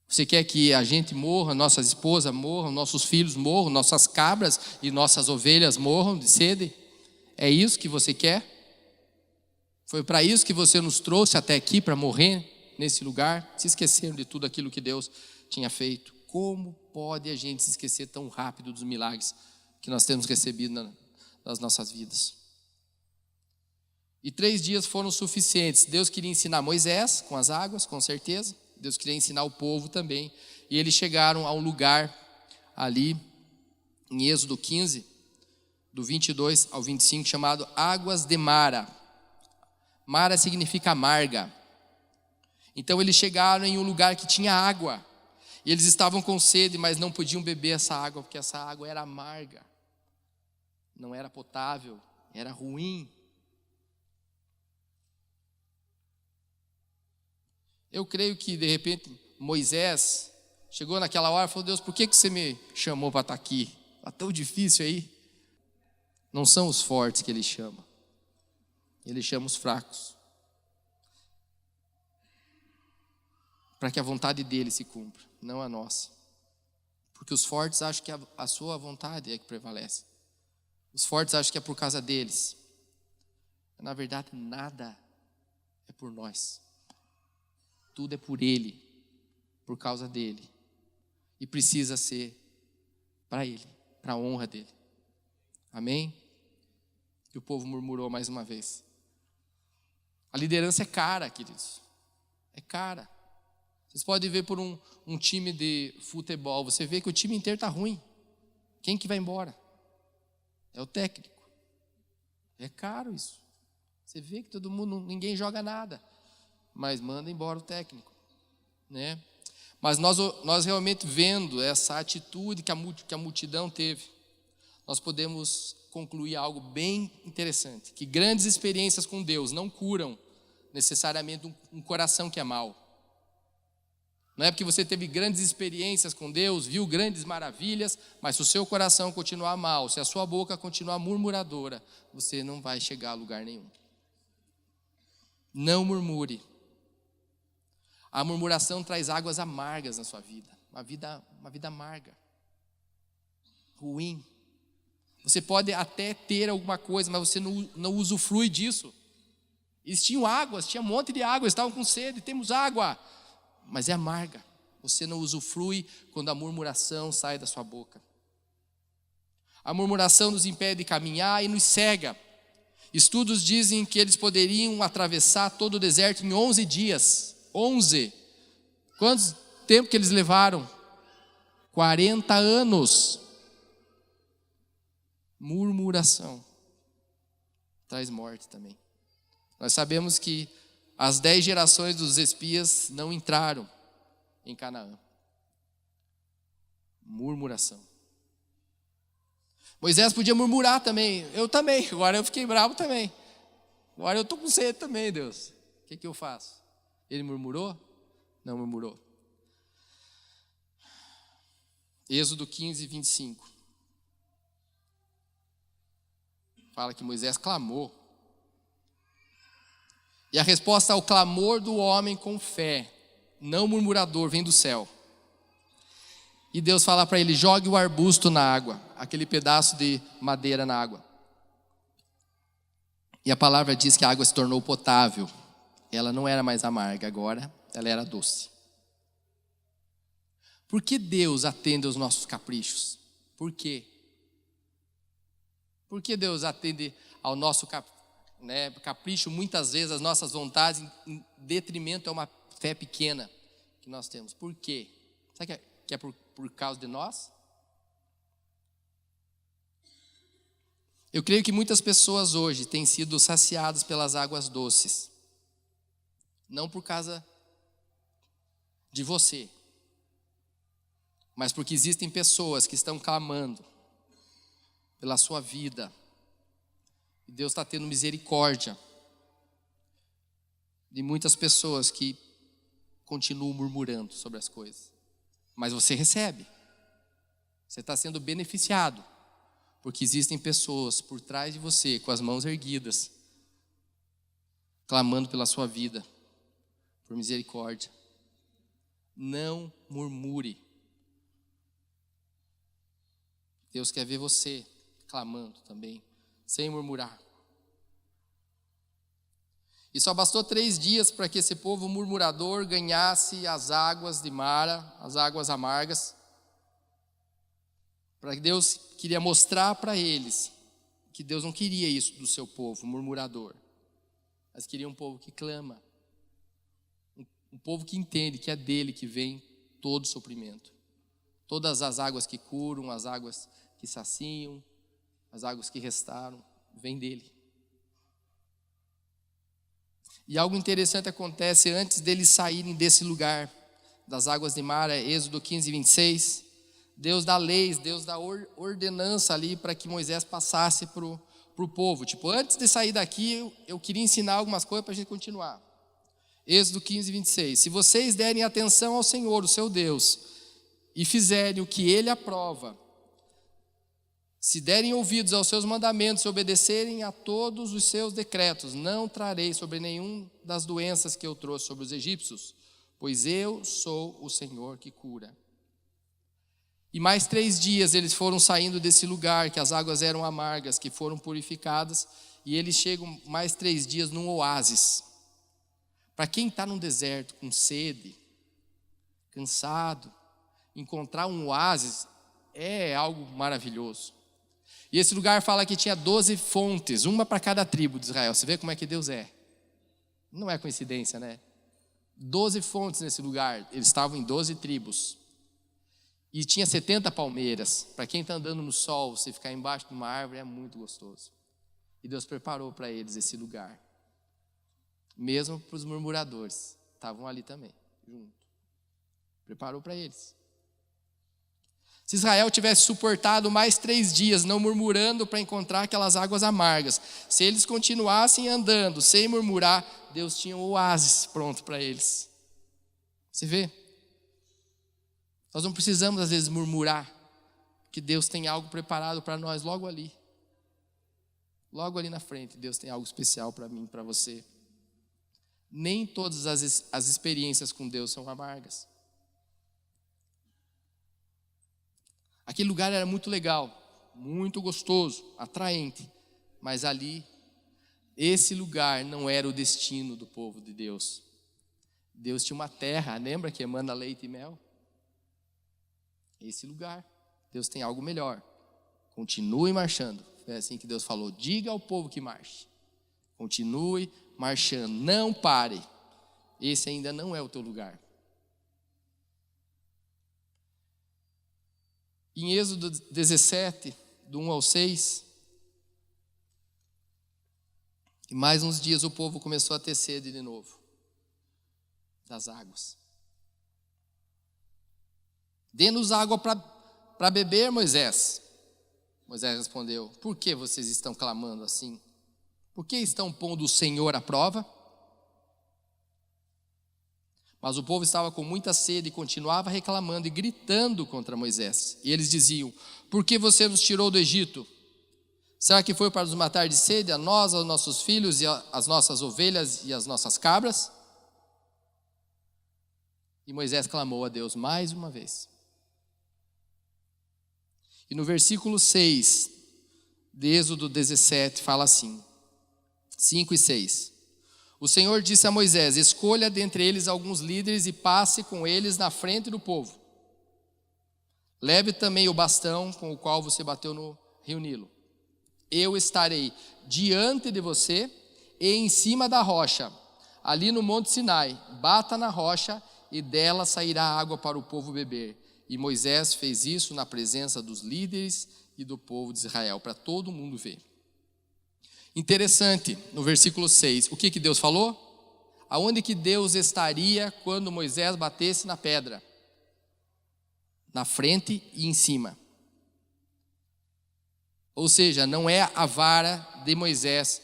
Você quer que a gente morra, nossas esposas morram, nossos filhos morram, nossas cabras e nossas ovelhas morram de sede? É isso que você quer? Foi para isso que você nos trouxe até aqui, para morrer nesse lugar? Se esqueceram de tudo aquilo que Deus tinha feito. Como pode a gente se esquecer tão rápido dos milagres que nós temos recebido nas nossas vidas? E 3 dias foram suficientes. Deus queria ensinar Moisés com as águas, com certeza. Deus queria ensinar o povo também. E eles chegaram a um lugar ali, em Êxodo 15, do 22 ao 25, chamado Águas de Mara. Mara significa amarga. Então eles chegaram em um lugar que tinha água. E eles estavam com sede, mas não podiam beber essa água, porque essa água era amarga. Não era potável, era ruim. Eu creio que, de repente, Moisés chegou naquela hora e falou: Deus, por que você me chamou para estar aqui? Está tão difícil aí. Não são os fortes que Ele chama. Ele chama os fracos. Para que a vontade dEle se cumpra, não a nossa. Porque os fortes acham que a sua vontade é que prevalece. Os fortes acham que é por causa deles. Na verdade, nada é por nós. Tudo é por Ele, por causa dele. E precisa ser para ele, para a honra dele. Amém? E o povo murmurou mais uma vez. A liderança é cara, queridos. É cara. Vocês podem ver por um time de futebol, você vê que o time inteiro está ruim. Quem que vai embora? É o técnico. É caro isso. Você vê que todo mundo, ninguém joga nada, mas manda embora o técnico, né? Mas nós realmente vendo essa atitude que a multidão teve, nós podemos concluir algo bem interessante, que grandes experiências com Deus não curam necessariamente um coração que é mau. Não é porque você teve grandes experiências com Deus, viu grandes maravilhas, mas se o seu coração continuar mal, se a sua boca continuar murmuradora, você não vai chegar a lugar nenhum. Não murmure. A murmuração traz águas amargas na sua vida. Uma vida amarga. Ruim. Você pode até ter alguma coisa, mas você não usufrui disso. Eles tinham águas, tinha um monte de água, eles estavam com sede, temos água. Mas é amarga. Você não usufrui quando a murmuração sai da sua boca. A murmuração nos impede de caminhar e nos cega. Estudos dizem que eles poderiam atravessar todo o deserto em 11 dias. 11. Quanto tempo que eles levaram? 40 anos. Murmuração traz morte também. Nós sabemos que as 10 gerações dos espias não entraram em Canaã. Murmuração. Moisés podia murmurar também. Eu também. Agora eu fiquei bravo também. Agora eu estou com sede também, Deus. O que eu faço? Ele murmurou? Não murmurou. Êxodo 15, 25. Fala que Moisés clamou. E a resposta ao clamor do homem com fé, não murmurador, vem do céu. E Deus fala para ele: jogue o arbusto na água, aquele pedaço de madeira na água. E a palavra diz que a água se tornou potável. Ela não era mais amarga, agora ela era doce. Por que Deus atende aos nossos caprichos? Por quê? Por que Deus atende ao nosso capricho, muitas vezes, as nossas vontades, em detrimento a uma fé pequena que nós temos? Por quê? Sabe que é por causa de nós? Eu creio que muitas pessoas hoje têm sido saciadas pelas águas doces. Não por causa de você, mas porque existem pessoas que estão clamando pela sua vida. E Deus está tendo misericórdia de muitas pessoas que continuam murmurando sobre as coisas. Mas você recebe. Você está sendo beneficiado. Porque existem pessoas por trás de você, com as mãos erguidas, clamando pela sua vida, por misericórdia. Não murmure. Deus quer ver você clamando também, sem murmurar. E só bastou 3 dias para que esse povo murmurador ganhasse as águas de Mara, as águas amargas. Para que Deus queria mostrar para eles que Deus não queria isso do seu povo murmurador, mas queria um povo que clama, um povo que entende que é dele que vem todo o suprimento. Todas as águas que curam, as águas que saciam, as águas que restauram, vem dele. E algo interessante acontece antes deles saírem desse lugar, das águas de Mara, Êxodo 15, 26. Deus dá leis, Deus dá ordenança ali para que Moisés passasse para o povo. Tipo, antes de sair daqui, eu queria ensinar algumas coisas para a gente continuar. Êxodo 15, 26. Se vocês derem atenção ao Senhor, o seu Deus, e fizerem o que Ele aprova, se derem ouvidos aos seus mandamentos e obedecerem a todos os seus decretos, não trarei sobre nenhum das doenças que eu trouxe sobre os egípcios, pois eu sou o Senhor que cura. E mais 3 dias eles foram saindo desse lugar, que as águas eram amargas, que foram purificadas, e eles chegam mais 3 dias num oásis. Para quem está num deserto com sede, cansado. Encontrar um oásis é algo maravilhoso. E esse lugar fala que tinha 12 fontes, uma para cada tribo de Israel. Você vê como é que Deus é. Não é coincidência, né? 12 fontes nesse lugar. Eles estavam em 12 tribos. E tinha 70 palmeiras. Para quem está andando no sol, você ficar embaixo de uma árvore é muito gostoso. E Deus preparou para eles esse lugar. Mesmo para os murmuradores. Estavam ali também, junto. Preparou para eles. Se Israel tivesse suportado mais 3 dias, não murmurando para encontrar aquelas águas amargas, se eles continuassem andando sem murmurar, Deus tinha um oásis pronto para eles. Você vê? Nós não precisamos às vezes murmurar, que Deus tem algo preparado para nós logo ali. Logo ali na frente, Deus tem algo especial para mim, para você. Nem todas as experiências com Deus são amargas. Aquele lugar era muito legal, muito gostoso, atraente, mas ali, esse lugar não era o destino do povo de Deus. Deus tinha uma terra, lembra que emana leite e mel? Esse lugar, Deus tem algo melhor. Continue marchando. É assim que Deus falou, diga ao povo que marche. Continue marchando, não pare. Esse ainda não é o teu lugar. Em Êxodo 17, do 1 ao 6, e mais uns dias o povo começou a ter sede de novo das águas. Dê-nos água para beber, Moisés. Moisés respondeu, por que vocês estão clamando assim? Por que estão pondo o Senhor à prova? Mas o povo estava com muita sede e continuava reclamando e gritando contra Moisés. E eles diziam, por que você nos tirou do Egito? Será que foi para nos matar de sede, a nós, aos nossos filhos, e as nossas ovelhas e as nossas cabras? E Moisés clamou a Deus mais uma vez. E no versículo 6 de Êxodo 17 fala assim, 5 e 6. O Senhor disse a Moisés, escolha dentre eles alguns líderes e passe com eles na frente do povo. Leve também o bastão com o qual você bateu no rio Nilo. Eu estarei diante de você e em cima da rocha, ali no Monte Sinai. Bata na rocha e dela sairá água para o povo beber. E Moisés fez isso na presença dos líderes e do povo de Israel, para todo mundo ver. Interessante, no versículo 6, o que Deus falou? Aonde que Deus estaria quando Moisés batesse na pedra? Na frente e em cima. Ou seja, não é a vara de Moisés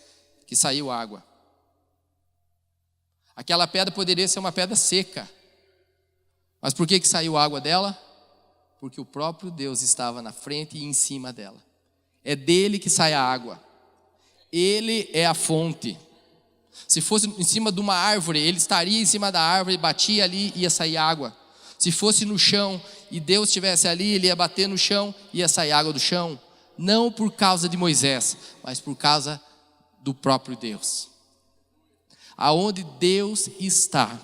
que saiu água. Aquela pedra poderia ser uma pedra seca. Mas por que saiu água dela? Porque o próprio Deus estava na frente e em cima dela. É dele que sai a água. Ele é a fonte. Se fosse em cima de uma árvore, ele estaria em cima da árvore, batia ali e ia sair água. Se fosse no chão e Deus estivesse ali, ele ia bater no chão e ia sair água do chão. Não por causa de Moisés, mas por causa do próprio Deus. Aonde Deus está,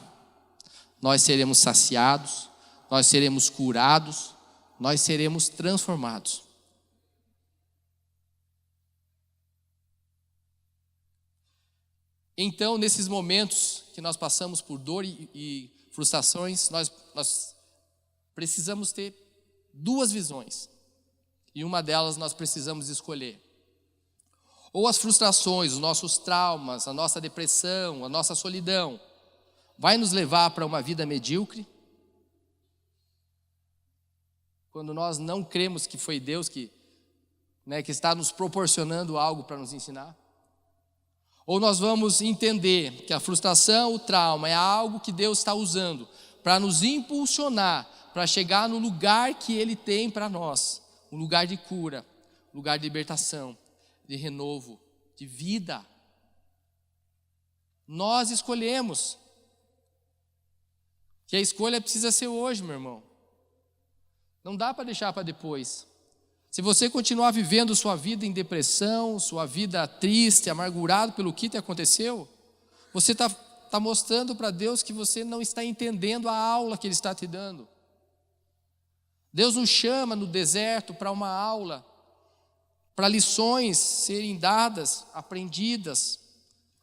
nós seremos saciados, nós seremos curados, nós seremos transformados. Então, nesses momentos que nós passamos por dor e frustrações, nós precisamos ter 2 visões. E uma delas nós precisamos escolher. Ou as frustrações, os nossos traumas, a nossa depressão, a nossa solidão, vai nos levar para uma vida medíocre? Quando nós não cremos que foi Deus que está nos proporcionando algo para nos ensinar? Ou nós vamos entender que a frustração, o trauma é algo que Deus está usando para nos impulsionar, para chegar no lugar que Ele tem para nós, um lugar de cura, um lugar de libertação, de renovo, de vida. Nós escolhemos. Que a escolha precisa ser hoje, meu irmão. Não dá para deixar para depois. Se você continuar vivendo sua vida em depressão, sua vida triste, amargurado pelo que te aconteceu, você está está mostrando para Deus que você não está entendendo a aula que Ele está te dando. Deus nos chama no deserto para uma aula, para lições serem dadas, aprendidas,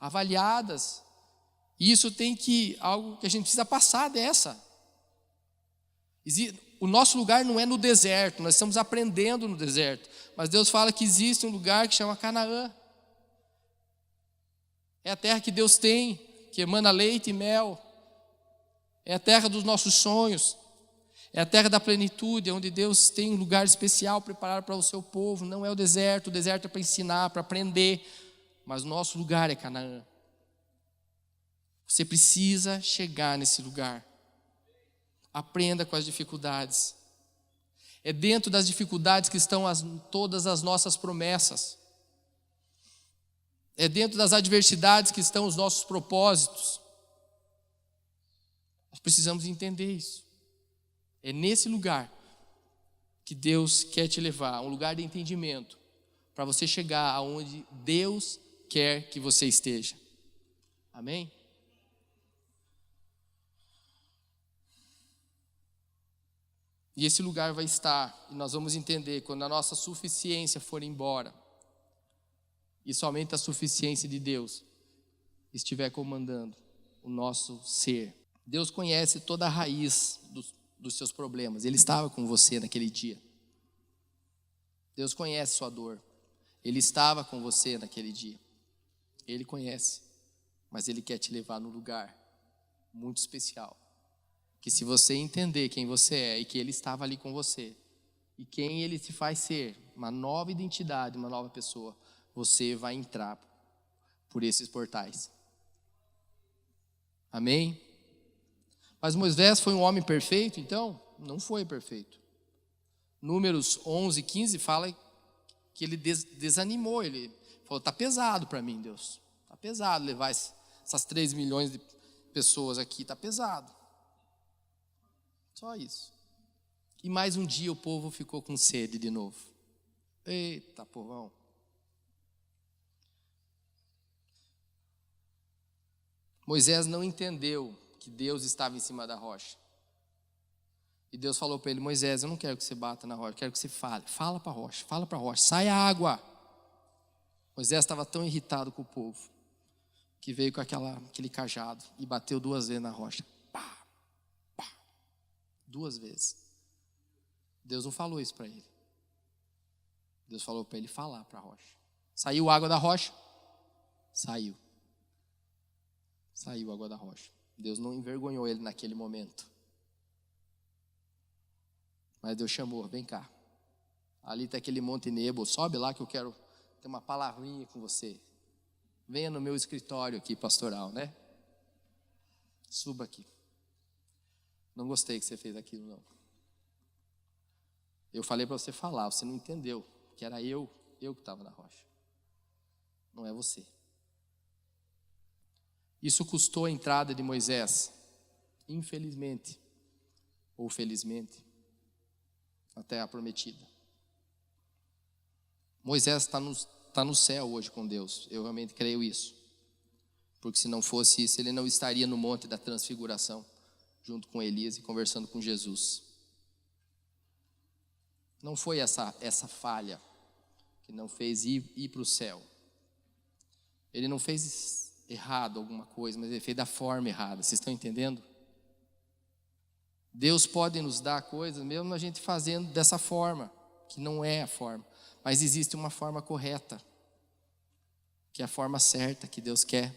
avaliadas. E isso tem que, algo que a gente precisa passar dessa. O nosso lugar não é no deserto, nós estamos aprendendo no deserto. Mas Deus fala que existe um lugar que chama Canaã. É a terra que Deus tem, que emana leite e mel. É a terra dos nossos sonhos. É a terra da plenitude, onde Deus tem um lugar especial preparado para o seu povo. Não é o deserto é para ensinar, para aprender. Mas o nosso lugar é Canaã. Você precisa chegar nesse lugar. Aprenda com as dificuldades. É dentro das dificuldades que estão todas as nossas promessas. É dentro das adversidades que estão os nossos propósitos. Nós precisamos entender isso. É nesse lugar que Deus quer te levar, um lugar de entendimento, para você chegar aonde Deus quer que você esteja. Amém? E esse lugar vai estar, e nós vamos entender, quando a nossa suficiência for embora, e somente a suficiência de Deus estiver comandando o nosso ser. Deus conhece toda a raiz dos seus problemas. Ele estava com você naquele dia. Deus conhece sua dor. Ele estava com você naquele dia. Ele conhece, mas Ele quer te levar num lugar muito especial. Que se você entender quem você é e que Ele estava ali com você, e quem Ele te faz ser, uma nova identidade, uma nova pessoa, você vai entrar por esses portais. Amém? Mas Moisés foi um homem perfeito, então? Não foi perfeito. Números 11, 15 fala que ele desanimou. Ele falou, está pesado para mim, Deus. Está pesado levar essas 3 milhões de pessoas aqui, está pesado. Só isso. E mais um dia o povo ficou com sede de novo. Eita, povão. Moisés não entendeu que Deus estava em cima da rocha. E Deus falou para ele, Moisés, eu não quero que você bata na rocha, eu quero que você fale. Fala para a rocha, sai a água. Moisés estava tão irritado com o povo, que veio com aquele cajado e bateu 2 vezes na rocha. Pá, pá, 2 vezes. Deus não falou isso para ele. Deus falou para ele falar para a rocha. Saiu água da rocha? Saiu. Saiu a água da rocha. Deus não envergonhou ele naquele momento. Mas Deus chamou, vem cá. Ali está aquele monte Nebo, sobe lá que eu quero ter uma palavrinha com você. Venha no meu escritório aqui pastoral, né? Suba aqui. Não gostei que você fez aquilo, não. Eu falei para você falar, você não entendeu. Que era eu que estava na rocha. Não é você. Isso custou a entrada de Moisés, infelizmente, ou felizmente, na terra prometida. Moisés está no céu hoje com Deus, eu realmente creio isso. Porque se não fosse isso, ele não estaria no monte da transfiguração, junto com Elias e conversando com Jesus. Não foi essa falha que não fez ir para o céu. Ele não fez errado alguma coisa, mas ele fez da forma errada. Vocês estão entendendo? Deus pode nos dar coisas, mesmo a gente fazendo dessa forma, que não é a forma. Mas existe uma forma correta, que é a forma certa que Deus quer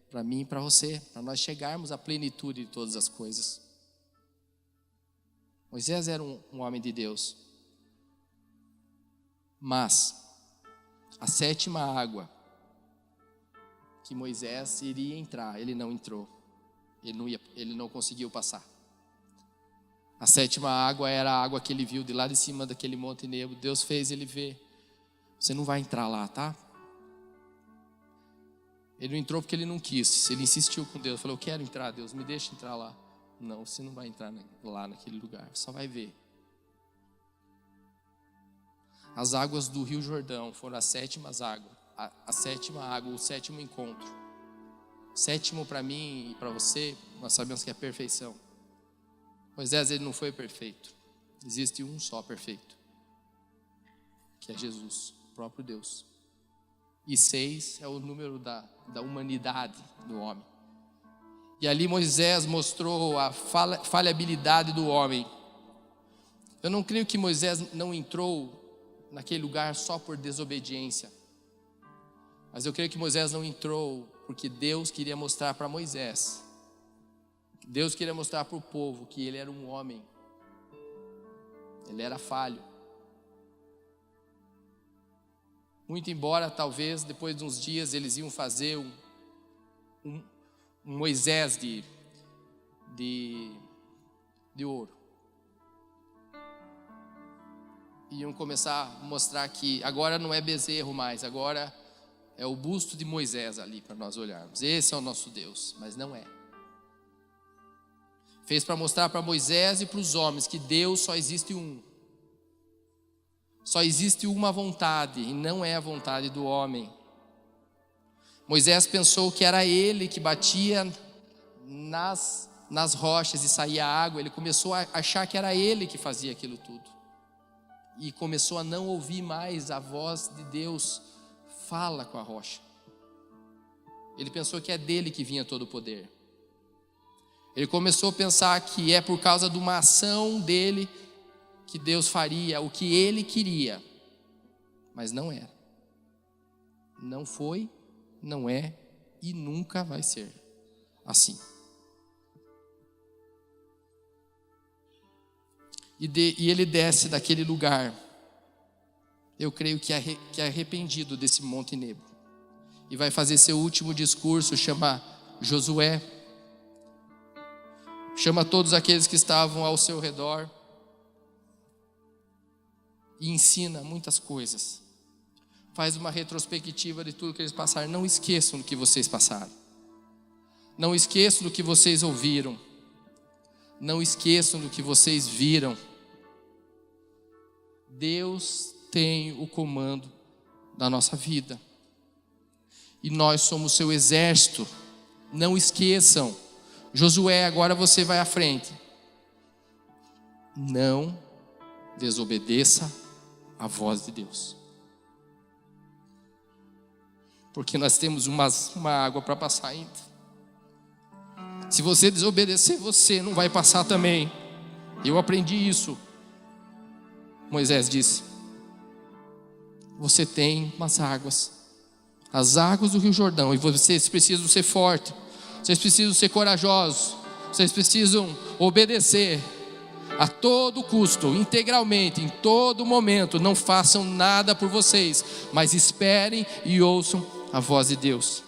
para mim e para você, para nós chegarmos à plenitude de todas as coisas. Moisés era um homem de Deus. Mas a 7ª água que Moisés iria entrar, ele não entrou. Ele não conseguiu passar. A 7ª água era a água que ele viu de lá de cima daquele monte Nebo. Deus fez ele ver. Você não vai entrar lá, tá? Ele não entrou porque ele não quis. Ele insistiu com Deus. Falou, eu quero entrar, Deus, me deixa entrar lá. Não, você não vai entrar lá naquele lugar. Só vai ver. As águas do Rio Jordão foram as 7ª águas. A 7ª água, o 7º encontro. Sétimo para mim e para você, nós sabemos que é perfeição. Moisés, ele não foi perfeito. Existe um só perfeito, que é Jesus, o próprio Deus. E 6 é o número da humanidade do homem. E ali Moisés mostrou a falhabilidade do homem. Eu não creio que Moisés não entrou naquele lugar só por desobediência. Mas eu creio que Moisés não entrou porque Deus queria mostrar para Moisés, Deus queria mostrar para o povo que ele era um homem, ele era falho. Muito embora talvez depois de uns dias eles iam fazer um Moisés de ouro. Iam começar a mostrar que agora não é bezerro mais, agora é o busto de Moisés ali para nós olharmos. Esse é o nosso Deus, mas não é. Fez para mostrar para Moisés e para os homens que Deus só existe um. Só existe uma vontade e não é a vontade do homem. Moisés pensou que era ele que batia nas rochas e saía água. Ele começou a achar que era ele que fazia aquilo tudo. E começou a não ouvir mais a voz de Deus. Fala com a rocha. Ele pensou que é dele que vinha todo o poder. Ele começou a pensar que é por causa de uma ação dele que Deus faria o que ele queria. Mas não era. Não foi, não é e nunca vai ser assim. E ele desce daquele lugar, eu creio que é arrependido desse Monte Nebo, e vai fazer seu último discurso, chama Josué, chama todos aqueles que estavam ao seu redor, e ensina muitas coisas, faz uma retrospectiva de tudo que eles passaram. Não esqueçam do que vocês passaram, não esqueçam do que vocês ouviram, não esqueçam do que vocês viram. Deus tem o comando da nossa vida e nós somos seu exército. Não esqueçam. Josué, agora você vai à frente. Não desobedeça a voz de Deus, porque nós temos uma água para passar ainda. Se você desobedecer, você não vai passar também. Eu aprendi isso. Moisés disse: você tem umas águas, as águas do Rio Jordão, e vocês precisam ser fortes, vocês precisam ser corajosos, vocês precisam obedecer a todo custo, integralmente, em todo momento. Não façam nada por vocês, mas esperem e ouçam a voz de Deus.